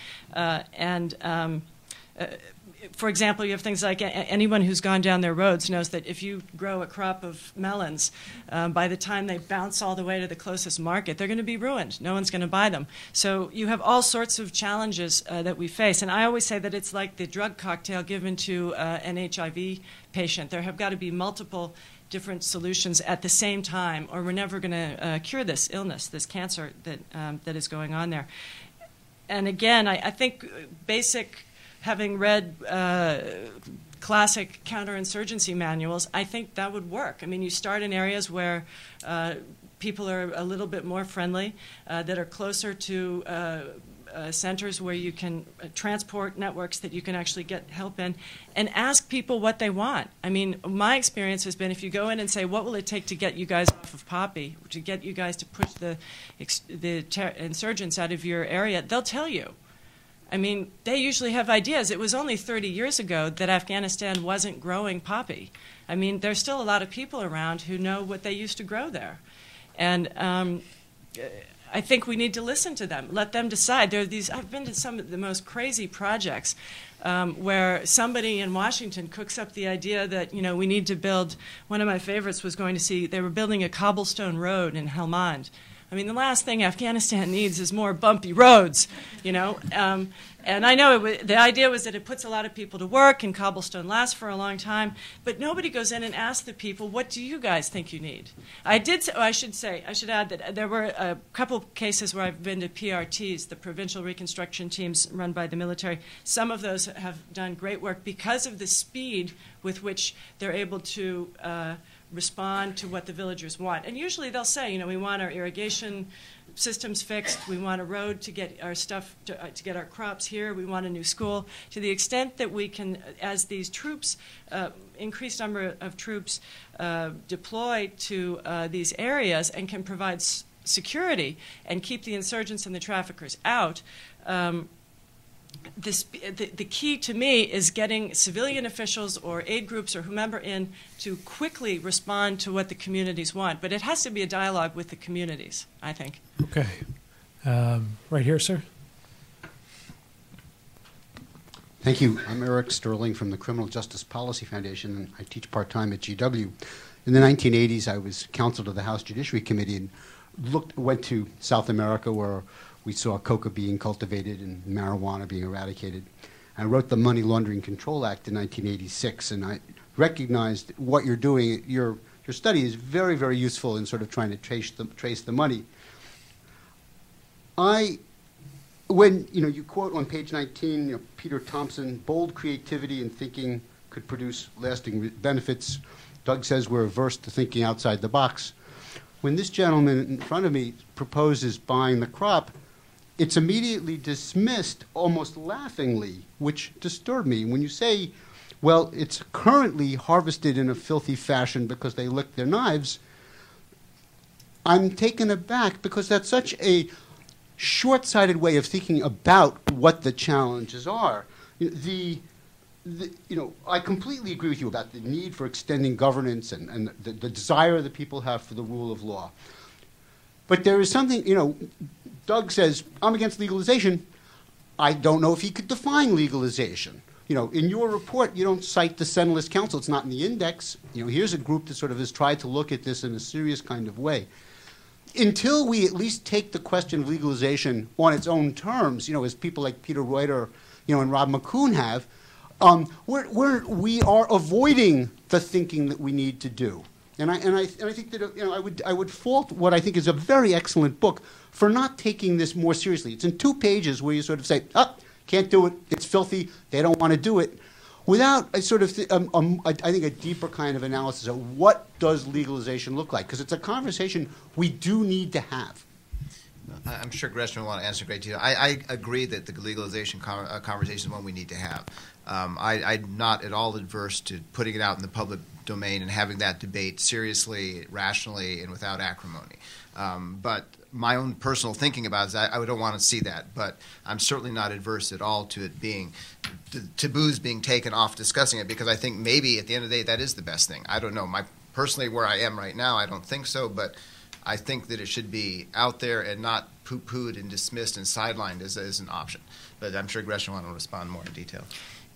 for example, you have things like anyone who's gone down their roads knows that if you grow a crop of melons, by the time they bounce all the way to the closest market, they're going to be ruined. No one's going to buy them. So you have all sorts of challenges that we face. And I always say that it's like the drug cocktail given to an HIV patient. There have got to be multiple different solutions at the same time, or we're never going to cure this illness, this cancer that is going on there. And again, I think having read classic counterinsurgency manuals, I think that would work. I mean, you start in areas where people are a little bit more friendly, that are closer to centers where you can transport networks that you can actually get help in, and ask people what they want. I mean, my experience has been if you go in and say, what will it take to get you guys off of poppy, to get you guys to push the insurgents out of your area, they'll tell you. I mean, they usually have ideas. It was only 30 years ago that Afghanistan wasn't growing poppy. I mean, there's still a lot of people around who know what they used to grow there. And I think we need to listen to them, let them decide. There are these. I've been to some of the most crazy projects where somebody in Washington cooks up the idea that, you know, we need to build, one of my favorites was going to see, they were building a cobblestone road in Helmand. I mean, the last thing Afghanistan needs is more bumpy roads, you know. And I know the idea was that it puts a lot of people to work and cobblestone lasts for a long time, but nobody goes in and asks the people, what do you guys think you need? I should add that there were a couple of cases where I've been to PRTs, the provincial reconstruction teams run by the military. Some of those have done great work because of the speed with which they're able to respond to what the villagers want. And usually they'll say, you know, we want our irrigation systems fixed. We want a road to get our stuff, to get our crops here. We want a new school. To the extent that we can, as these troops, increased number of troops deploy to these areas and can provide security and keep the insurgents and the traffickers out, the key to me is getting civilian officials or aid groups or whomever in to quickly respond to what the communities want. But it has to be a dialogue with the communities, I think. Okay. Right here, sir. Thank you. I'm Eric Sterling from the Criminal Justice Policy Foundation, and I teach part-time at GW. In the 1980s, I was counsel to the House Judiciary Committee and went to South America, where we saw coca being cultivated and marijuana being eradicated. I wrote the Money Laundering Control Act in 1986, and I recognized what you're doing. Your study is very, very useful in sort of trying to trace the money. When you quote on page 19, Peter Thompson, bold creativity and thinking could produce lasting benefits. Doug says we're averse to thinking outside the box. When this gentleman in front of me proposes buying the crop, it's immediately dismissed almost laughingly, which disturbed me. When you say, well, it's currently harvested in a filthy fashion because they lick their knives, I'm taken aback because that's such a short-sighted way of thinking about what the challenges are. I completely agree with you about the need for extending governance and the desire that people have for the rule of law. But there is something, Doug says, I'm against legalization. I don't know if he could define legalization. In your report, you don't cite the Sentinelist Council. It's not in the index. Here's a group that sort of has tried to look at this in a serious kind of way. Until we at least take the question of legalization on its own terms, as people like Peter Reuter, and Rob McCoon have, we are avoiding the thinking that we need to do. And I think that I would fault what I think is a very excellent book for not taking this more seriously. It's in 2 pages where you sort of say, can't do it, it's filthy, they don't want to do it, without a sort of, I think, a deeper kind of analysis of what does legalization look like, because it's a conversation we do need to have. I'm sure Gretchen will want to answer in great detail. I agree that the legalization conversation is one we need to have. I'm not at all adverse to putting it out in the public domain and having that debate seriously, rationally, and without acrimony. But my own personal thinking about it is I don't want to see that. But I'm certainly not adverse at all to it being taboos being taken off discussing it, because I think maybe at the end of the day that is the best thing. I don't know. Personally, where I am right now, I don't think so, but I think that it should be out there and not poo-pooed and dismissed and sidelined as an option. But I'm sure Gretchen will want to respond more in detail.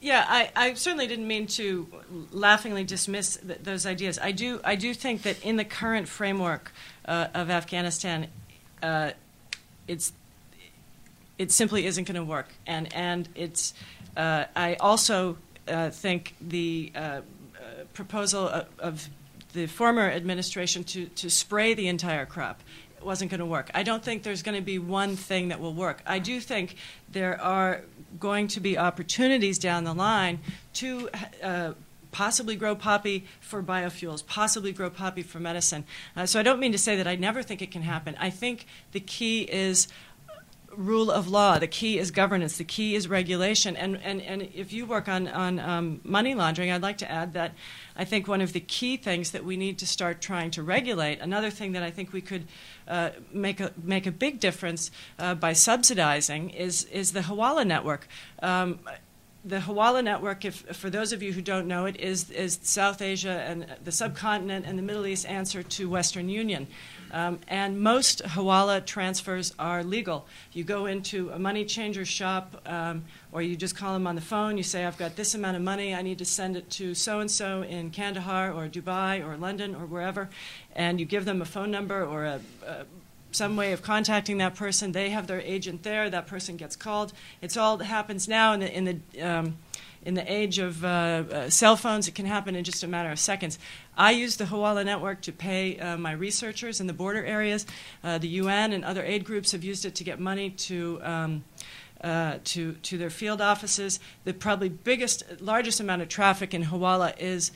Yeah, I certainly didn't mean to laughingly dismiss those ideas. I do think that in the current framework of Afghanistan, it simply isn't going to work, and it's. I also think the proposal of the former administration to spray the entire crop wasn't going to work. I don't think there's going to be one thing that will work. I do think there are going to be opportunities down the line to possibly grow poppy for biofuels, possibly grow poppy for medicine. So I don't mean to say that I never think it can happen. I think the key is rule of law. The key is governance. The key is regulation. And if you work on money laundering, I'd like to add that I think one of the key things that we need to start trying to regulate, another thing that I think we could make a big difference by subsidizing is the Hawala network. The Hawala network, for those of you who don't know it, is South Asia and the subcontinent and the Middle East answer to Western Union. And most Hawala transfers are legal. You go into a money changer shop, or you just call them on the phone. You say, I've got this amount of money. I need to send it to so-and-so in Kandahar or Dubai or London or wherever. And you give them a phone number or some way of contacting that person. They have their agent there. That person gets called. It's all that happens now in the age of cell phones. It can happen in just a matter of seconds. I use the Hawala network to pay my researchers in the border areas. The UN and other aid groups have used it to get money to their field offices. The probably largest amount of traffic in Hawala is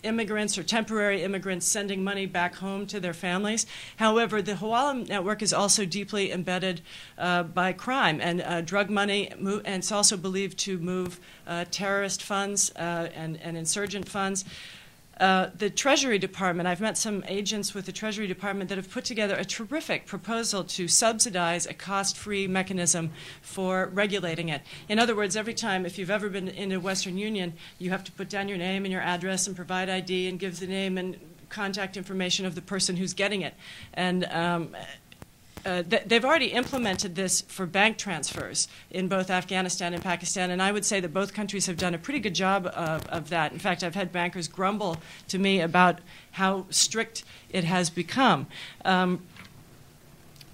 immigrants or temporary immigrants sending money back home to their families. However, the Hawala network is also deeply embedded by crime and drug money, and it's also believed to move terrorist funds and insurgent funds. The Treasury Department, I've met some agents with the Treasury Department that have put together a terrific proposal to subsidize a cost-free mechanism for regulating it. In other words, every time, if you've ever been in a Western Union, you have to put down your name and your address and provide ID and give the name and contact information of the person who's getting it. And they've already implemented this for bank transfers in both Afghanistan and Pakistan, and I would say that both countries have done a pretty good job of that. In fact, I've had bankers grumble to me about how strict it has become.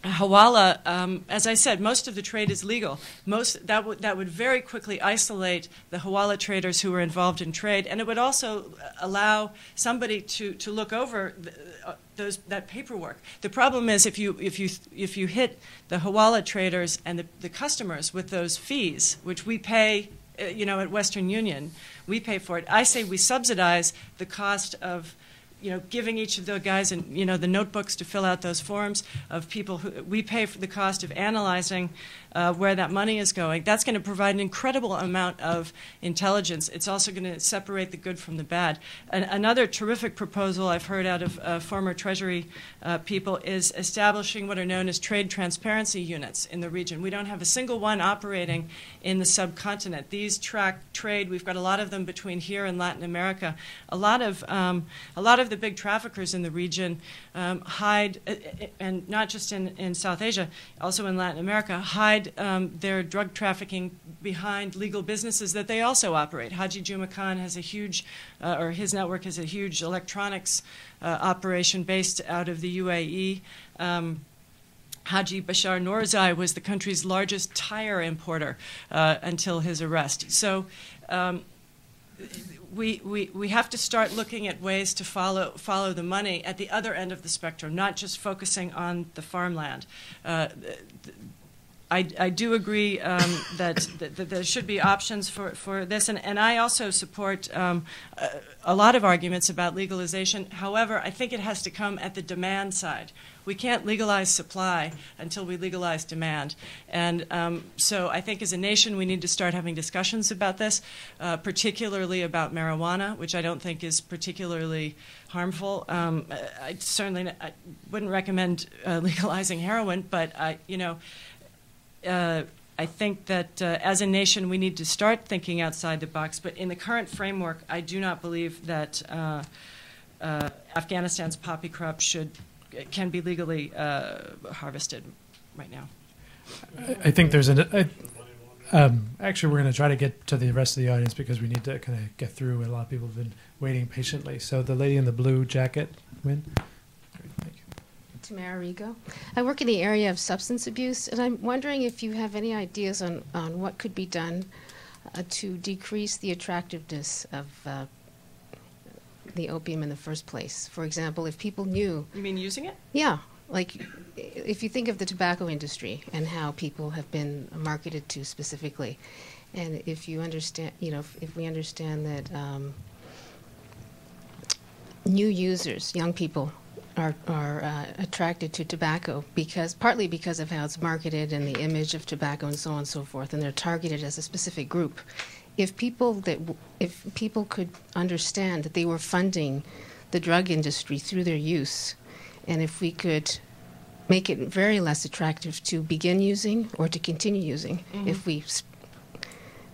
Hawala, as I said, most of the trade is legal. That would very quickly isolate the Hawala traders who were involved in trade, and it would also allow somebody to look over that paperwork. The problem is if you hit the Hawala traders and the customers with those fees, which we pay, at Western Union, we pay for it. I say we subsidize the cost of giving each of the guys and the notebooks to fill out those forms of people who we pay for the cost of analyzing where that money is going. That's going to provide an incredible amount of intelligence. It's also going to separate the good from the bad. Another terrific proposal I've heard out of former Treasury people is establishing what are known as trade transparency units in the region. We don't have a single one operating in the subcontinent. These track trade. We've got a lot of them between here and Latin America. A lot of the big traffickers in the region hide, and not just in South Asia, also in Latin America, hide their drug trafficking behind legal businesses that they also operate. Haji Juma Khan has a huge, or his network has a huge electronics operation based out of the UAE. Haji Bashar Nourzai was the country's largest tire importer until his arrest. So we have to start looking at ways to follow the money at the other end of the spectrum, not just focusing on the farmland. I do agree that there should be options for this, and I also support a lot of arguments about legalization. However, I think it has to come at the demand side. We can't legalize supply until we legalize demand. And so I think as a nation we need to start having discussions about this, particularly about marijuana, which I don't think is particularly harmful. I wouldn't recommend legalizing heroin, but I think that as a nation we need to start thinking outside the box. But in the current framework, I do not believe that Afghanistan's poppy crop can be legally harvested right now. I think there's actually we're going to try to get to the rest of the audience because we need to kind of get through. A lot of people have been waiting patiently. So the lady in the blue jacket, Wynn. Thank you. Tamara Rigo. I work in the area of substance abuse, and I'm wondering if you have any ideas on what could be done to decrease the attractiveness of the opium in the first place. For example, if people knew... You mean using it? Yeah. Like, if you think of the tobacco industry and how people have been marketed to specifically, and if you understand, if we understand that new users, young people, are attracted to tobacco partly because of how it's marketed and the image of tobacco and so on and so forth, and they're targeted as a specific group. If people could understand that they were funding the drug industry through their use, and if we could make it very less attractive to begin using or to continue using, if we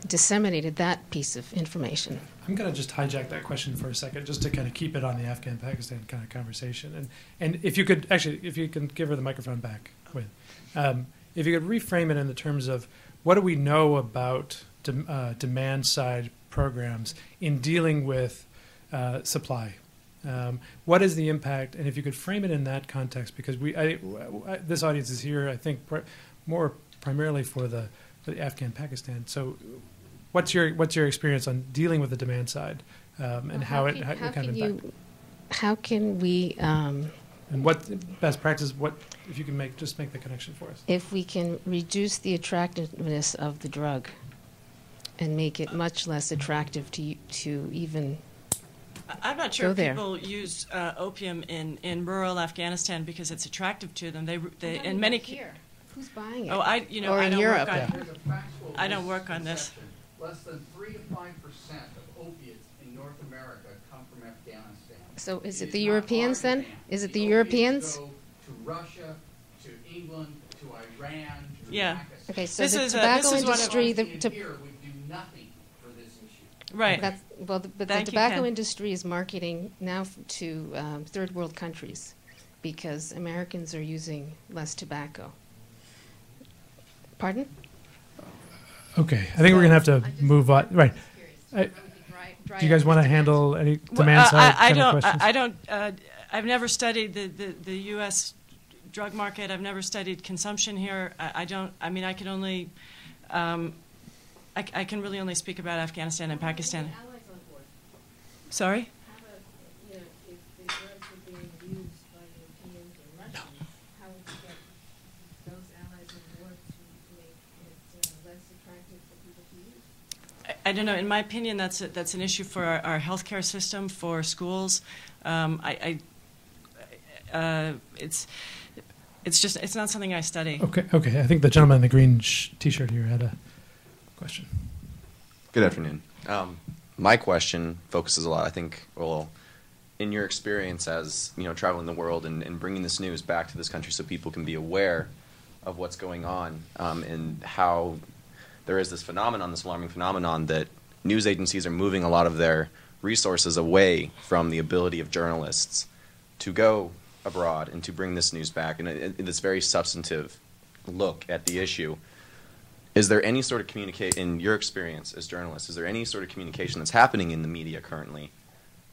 disseminated that piece of information. I'm going to just hijack that question for a second, just to kind of keep it on the Afghan-Pakistan kind of conversation. And if you could, actually, if you can give her the microphone back, Wynn. If you could reframe it in the terms of what do we know about demand-side programs in dealing with supply? What is the impact? And if you could frame it in that context, because this audience is here, I think, more primarily for the Afghan-Pakistan. So, what's your experience on dealing with the demand side, and what kind of impact? How can we? And what best practice? What if you can make the connection for us? If we can reduce the attractiveness of the drug, and make it much less attractive to even I'm not sure go if there. people use opium in rural Afghanistan because it's attractive to them. They in many here. Who's buying it? Oh, I Or I in don't Europe. work on. There's a factual I don't work on this. misconception. Less than 3 to 5% of opiates in North America come from Afghanistan. So is it is the not Europeans our then? demand. Is it The the opiates Europeans? go to Russia, to England, to Iran, to Yeah. Pakistan. Okay, so This the is tobacco one of- industry, Us being the here would do nothing for this issue. Right. but the Thank you, tobacco Ken. industry is marketing now to third world countries because Americans are using less tobacco. Pardon? Okay, I think we're going to have to move on. Right. Do you guys want to handle any demand side kind of questions? I don't. I've never studied the U.S. drug market. I've never studied consumption here. I don't. I mean, I can only. I can really only speak about Afghanistan and Pakistan. Sorry. I don't know. In my opinion, that's an issue for our healthcare system, for schools. It's not something I study. Okay. I think the gentleman in the green T-shirt here had a question. Good afternoon. My question focuses a lot, I think, well, in your experience as traveling the world and bringing this news back to this country so people can be aware of what's going on and how there is this phenomenon, this alarming phenomenon that news agencies are moving a lot of their resources away from the ability of journalists to go abroad and to bring this news back and this very substantive look at the issue. Is there any sort of in your experience as journalists, is there any sort of communication that's happening in the media currently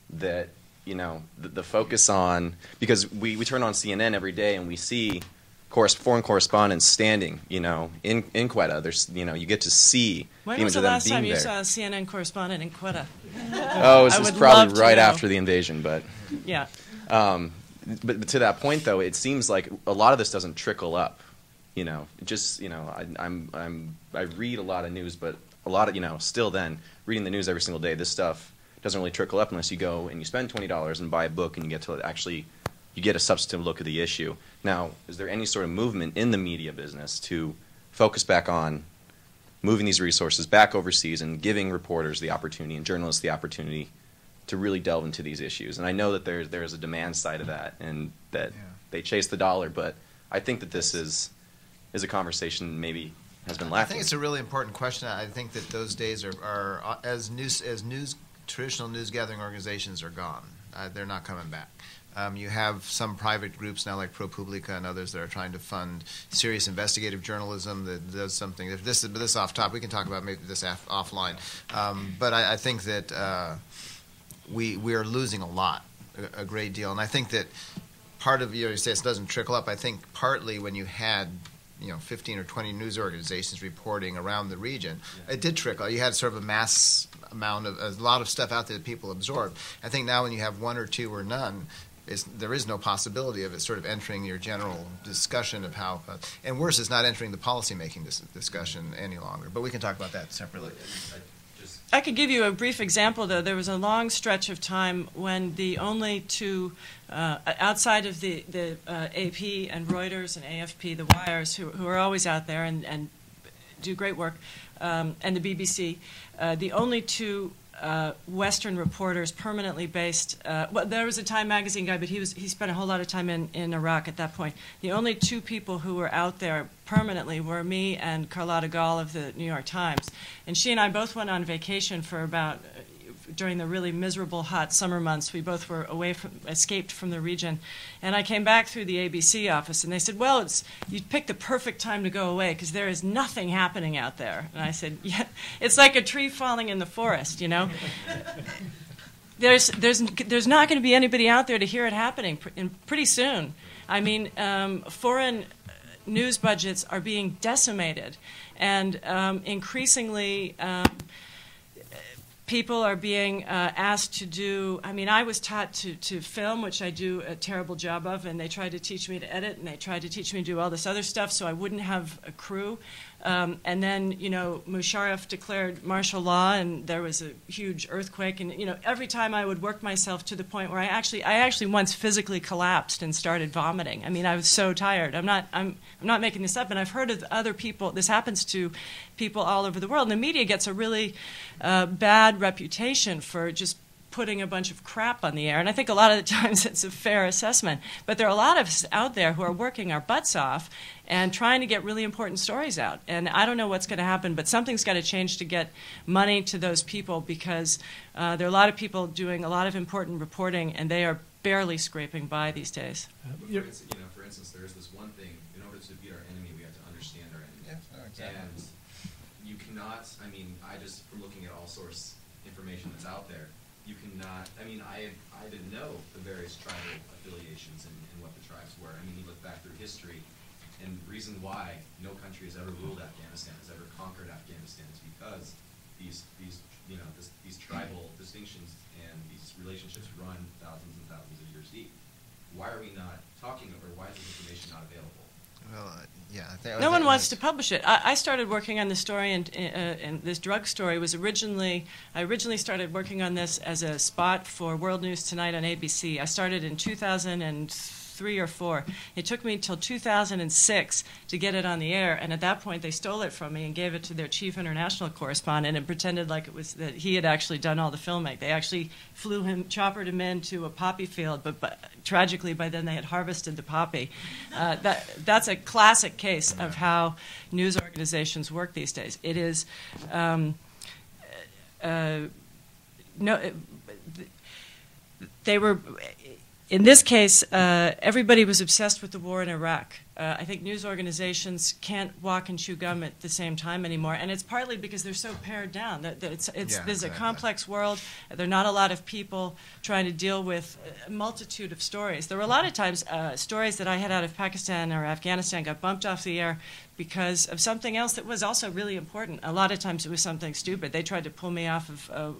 that, the focus on, because we turn on CNN every day and we see foreign correspondents standing, in Qaeda. There's, you get to see When the was image the of them last time being you there. saw a CNN correspondent in Qaeda? Oh, this I was would love probably to right know. after the invasion, but Yeah. but to that point though, it seems like a lot of this doesn't trickle up. I read a lot of news, but a lot of still then reading the news every single day, this stuff doesn't really trickle up unless you go and you spend $20 and buy a book and you get to actually you get a substantive look at the issue. Now, is there any sort of movement in the media business to focus back on moving these resources back overseas and giving reporters the opportunity and journalists the opportunity to really delve into these issues? And I know that there is a demand side of that and that they chase the dollar, but I think that this is a conversation maybe has been lacking. I think it's a really important question. I think that those days are as traditional news gathering organizations are gone. They're not coming back. You have some private groups now like ProPublica and others that are trying to fund serious investigative journalism that does something. If this is off top, we can talk about maybe this offline. But I think that we are losing a great deal. And I think that part of, you say it doesn't trickle up, I think partly when you had 15 or 20 news organizations reporting around the region, it did trickle. You had sort of a mass amount of a lot of stuff out there that people absorbed. I think now when you have one or two or none, there is no possibility of it sort of entering your general discussion of how, and worse, it's not entering the policymaking discussion any longer. But we can talk about that separately. I could give you a brief example, though. There was a long stretch of time when the only two, outside of the AP and Reuters and AFP, the wires, who are always out there and do great work, and the BBC, the only two Western reporters permanently based. Well, there was a Time magazine guy, but he spent a whole lot of time in Iraq at that point. The only two people who were out there permanently were me and Carlotta Gall of the New York Times. And she and I both went on vacation for about during the really miserable hot summer months. We both were escaped from the region. And I came back through the ABC office, and they said, well, you picked the perfect time to go away because there is nothing happening out there. And I said, yeah, it's like a tree falling in the forest, There's not going to be anybody out there to hear it happening pretty soon. I mean, foreign news budgets are being decimated, and increasingly people are being asked to do, I was taught to film, which I do a terrible job of, and they tried to teach me to edit, and they tried to teach me to do all this other stuff so I wouldn't have a crew. And then, Musharraf declared martial law, and there was a huge earthquake. And, every time I would work myself to the point where I actually once physically collapsed and started vomiting. I mean, I was so tired. I'm not making this up. And I've heard of other people. This happens to people all over the world. And the media gets a really bad reputation for just putting a bunch of crap on the air, and I think a lot of the times it's a fair assessment. But there are a lot of us out there who are working our butts off and trying to get really important stories out. And I don't know what's going to happen, but something's got to change to get money to those people, because there are a lot of people doing a lot of important reporting, and they are barely scraping by these days. For instance, there is this one thing: in order to beat our enemy, we have to understand our enemy. Yeah, exactly. And you cannot. I mean, from looking at all source information that's out there, you cannot. I mean, I didn't know the various tribal affiliations and what the tribes were. I mean, you look back through history, and the reason why no country has ever ruled Afghanistan, has ever conquered Afghanistan, is because these tribal distinctions and these relationships run thousands and thousands of years deep. Why are we not talking, or why is this information not available? Well, no one wants to publish it. I started working on the story, and this drug story was I originally started working on this as a spot for World News Tonight on ABC. I started in 2003 or 4. It took me until 2006 to get it on the air, and at that point they stole it from me and gave it to their chief international correspondent and pretended like it was that he had actually done all the filming. They actually choppered him into a poppy field, but tragically by then they had harvested the poppy. That's a classic case of how news organizations work these days. It is they were. In this case, everybody was obsessed with the war in Iraq. I think news organizations can't walk and chew gum at the same time anymore, and it's partly because they're so pared down. There's a complex world. There are not a lot of people trying to deal with a multitude of stories. There were a lot of times stories that I had out of Pakistan or Afghanistan got bumped off the air because of something else that was also really important. A lot of times it was something stupid. They tried to pull me off of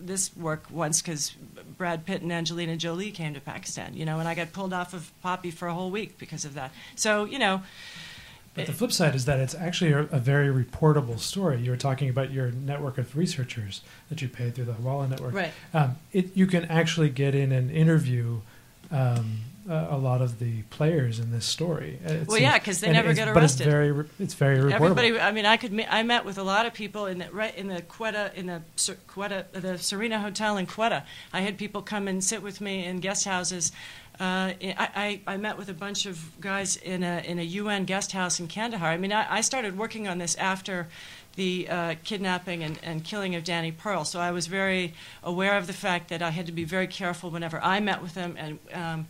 this work once because Brad Pitt and Angelina Jolie came to Pakistan, and I got pulled off of Poppy for a whole week because of that. So, But the flip side is that it's actually a very reportable story. You were talking about your network of researchers that you pay through the Hawala network. Right. You can actually get in and interview a lot of the players in this story. Because they never get arrested. But it's very reportable. Everybody. I mean, I met with a lot of people in the Quetta, the Serena Hotel in Quetta. I had people come and sit with me in guest houses. I met with a bunch of guys in a UN guest house in Kandahar. I mean, I started working on this after the kidnapping and killing of Danny Pearl, so I was very aware of the fact that I had to be very careful whenever I met with them. And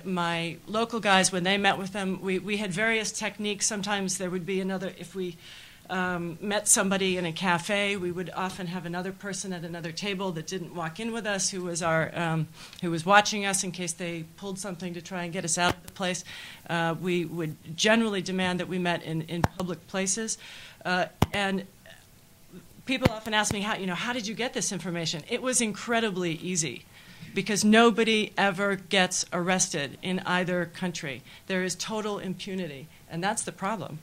my local guys, when they met with them, we had various techniques. Sometimes there would be another, if we met somebody in a cafe, we would often have another person at another table that didn't walk in with us, who was watching us in case they pulled something to try and get us out of the place. We would generally demand that we met in public places. And people often ask me, how did you get this information? It was incredibly easy, because nobody ever gets arrested in either country. There is total impunity, and that's the problem.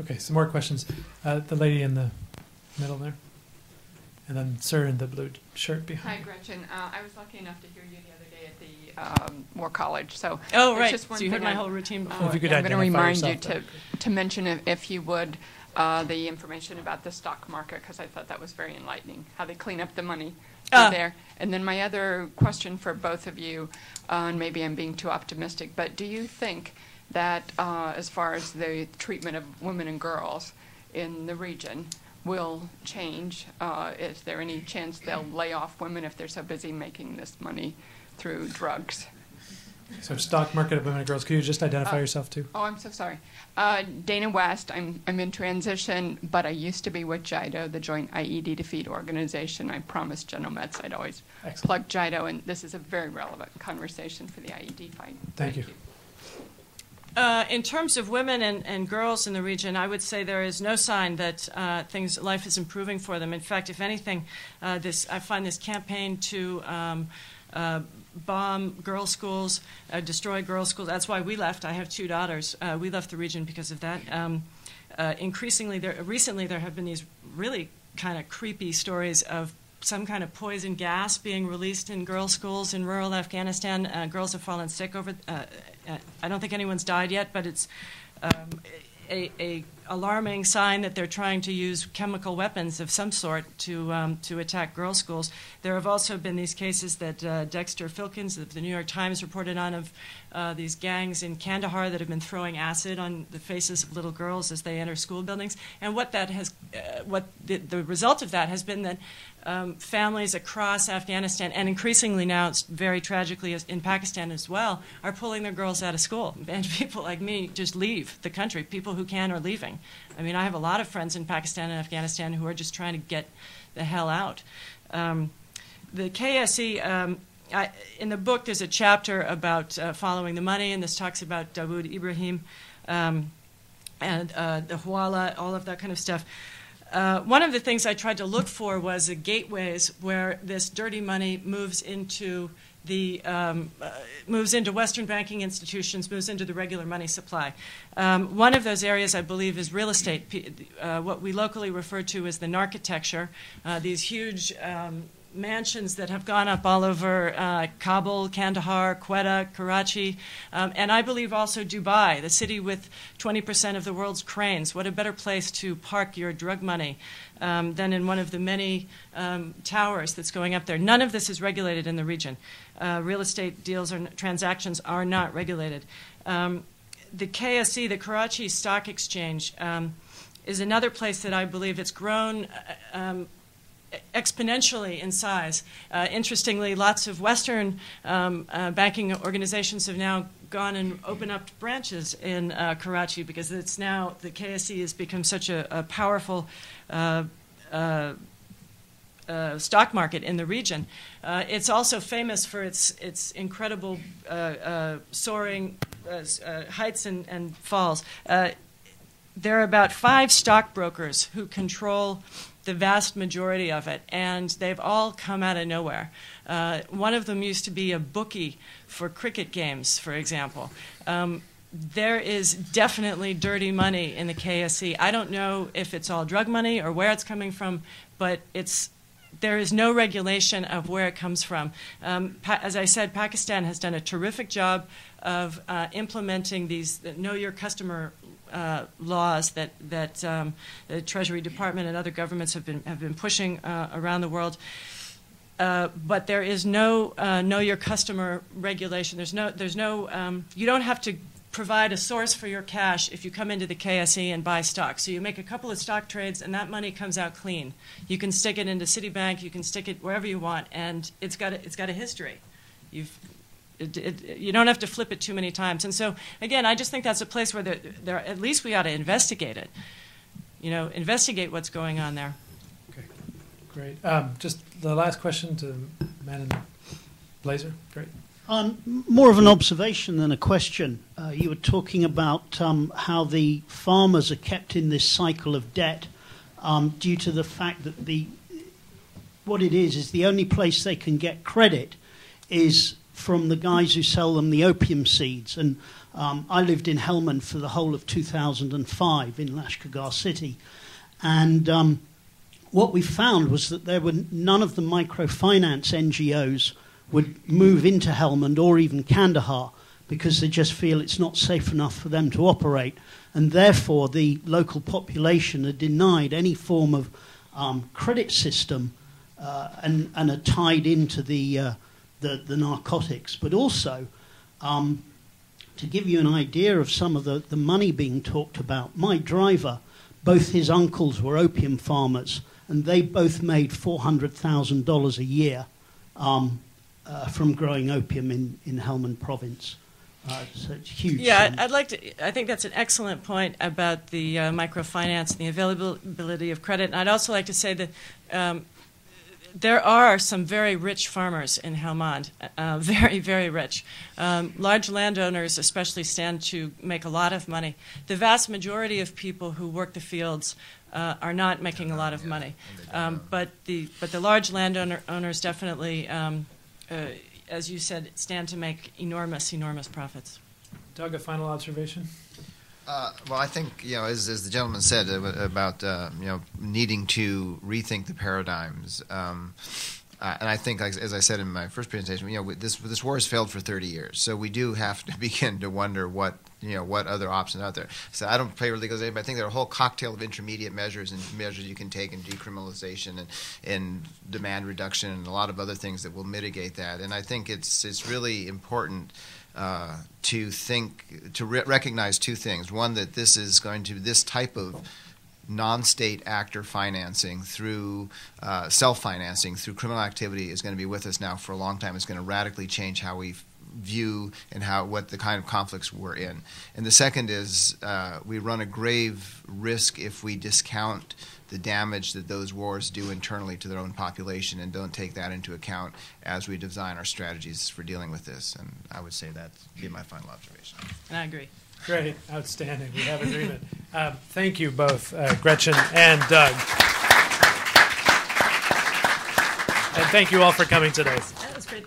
Okay, some more questions. The lady in the middle there. And then sir in the blue shirt behind. Hi, Gretchen. I was lucky enough to hear you the other day at the War College. So right. Just one so you heard thing my whole routine before. If you could I'm going to remind you yourself, to mention, if you would, the information about the stock market, because I thought that was very enlightening, how they clean up the money there. And then my other question for both of you, and maybe I'm being too optimistic, but do you think that as far as the treatment of women and girls in the region will change? Is there any chance they'll lay off women if they're so busy making this money through drugs? So stock market of women and girls. Could you just identify yourself too? Oh, I'm so sorry. Dana West. I'm in transition, but I used to be with JIDO, the Joint IED Defeat Organization. I promised General Metz I'd always plug JIDO, and this is a very relevant conversation for the IED fight. Thank you. In terms of women and girls in the region, I would say there is no sign that life is improving for them. In fact, if anything, I find this campaign to bomb girls' schools, destroy girls' schools. That's why we left. I have 2 daughters. We left the region because of that. Recently there have been these really kind of creepy stories of some kind of poison gas being released in girls' schools in rural Afghanistan. Girls have fallen sick over. I don't think anyone's died yet, but it's a alarming sign that they're trying to use chemical weapons of some sort to attack girls' schools. There have also been these cases that Dexter Filkins of the New York Times reported on of these gangs in Kandahar that have been throwing acid on the faces of little girls as they enter school buildings. And what that has, the result of that has been that families across Afghanistan, and increasingly now, it's very tragically in Pakistan as well, are pulling their girls out of school. And people like me just leave the country. People who can are leaving. I mean, I have a lot of friends in Pakistan and Afghanistan who are just trying to get the hell out. The KSE, in the book, there's a chapter about following the money, and this talks about Dawood Ibrahim and the Hawala, all of that kind of stuff. One of the things I tried to look for was the gateways where this dirty money moves into Western banking institutions, moves into the regular money supply. One of those areas, I believe, is real estate, what we locally refer to as the narchitecture, these huge mansions that have gone up all over Kabul, Kandahar, Quetta, Karachi, and I believe also Dubai, the city with 20% of the world's cranes. What a better place to park your drug money than in one of the many towers that's going up there. None of this is regulated in the region. Real estate deals or transactions are not regulated. The KSE, the Karachi Stock Exchange, is another place that I believe it's grown exponentially in size. Interestingly, lots of Western banking organizations have now gone and opened up branches in Karachi because it's now, the KSE has become such a powerful stock market in the region. It's also famous for its incredible soaring heights and falls. There are about 5 stockbrokers who control the vast majority of it, and they've all come out of nowhere. One of them used to be a bookie for cricket games, for example. There is definitely dirty money in the KSE. I don't know if it's all drug money or where it's coming from, but there is no regulation of where it comes from. As I said, Pakistan has done a terrific job of implementing these know your customer laws that the Treasury Department and other governments have been pushing around the world. But there is no know your customer regulation. There's no you don't have to provide a source for your cash if you come into the KSE and buy stock. So you make a couple of stock trades and that money comes out clean. You can stick it into Citibank, you can stick it wherever you want, and it's got a history. You don't have to flip it too many times. And so, again, I just think that's a place where at least we ought to investigate it. Investigate what's going on there. Okay, great. Just the last question to the man in the blazer. Great. More of an observation than a question. You were talking about how the farmers are kept in this cycle of debt due to the fact that what it is the only place they can get credit is from the guys who sell them the opium seeds. And I lived in Helmand for the whole of 2005 in Lashkargah City. And what we found was that there were none of the microfinance NGOs would move into Helmand or even Kandahar because they just feel it's not safe enough for them to operate. And therefore, the local population are denied any form of credit system and are tied into the narcotics. But also, to give you an idea of some of the money being talked about, my driver, both his uncles were opium farmers, and they both made $400,000 a year from growing opium in Helmand province. So it's huge. Yeah, I think that's an excellent point about the microfinance and the availability of credit. And I'd also like to say that there are some very rich farmers in Helmand, very, very rich. Large landowners especially stand to make a lot of money. The vast majority of people who work the fields are not making a lot of money. But the large landowners definitely as you said, stand to make enormous, enormous profits. Doug, a final observation? Well, I think, as the gentleman said about needing to rethink the paradigms, and I think, as I said in my first presentation, this war has failed for 30 years, so we do have to begin to wonder what other options are out there. So I don't favor legalization, but I think there are a whole cocktail of intermediate measures and measures you can take in decriminalization and demand reduction and a lot of other things that will mitigate that. And I think it's really important to recognize two things. One, that this type of non-state actor financing through self-financing through criminal activity is going to be with us now for a long time. It's going to radically change how we view and what the kind of conflicts we're in. And the second is we run a grave risk if we discount the damage that those wars do internally to their own population and don't take that into account as we design our strategies for dealing with this. And I would say that'd be my final observation. And I agree. Great. Outstanding. We have agreement. Thank you both, Gretchen and Doug. And thank you all for coming today. That was great.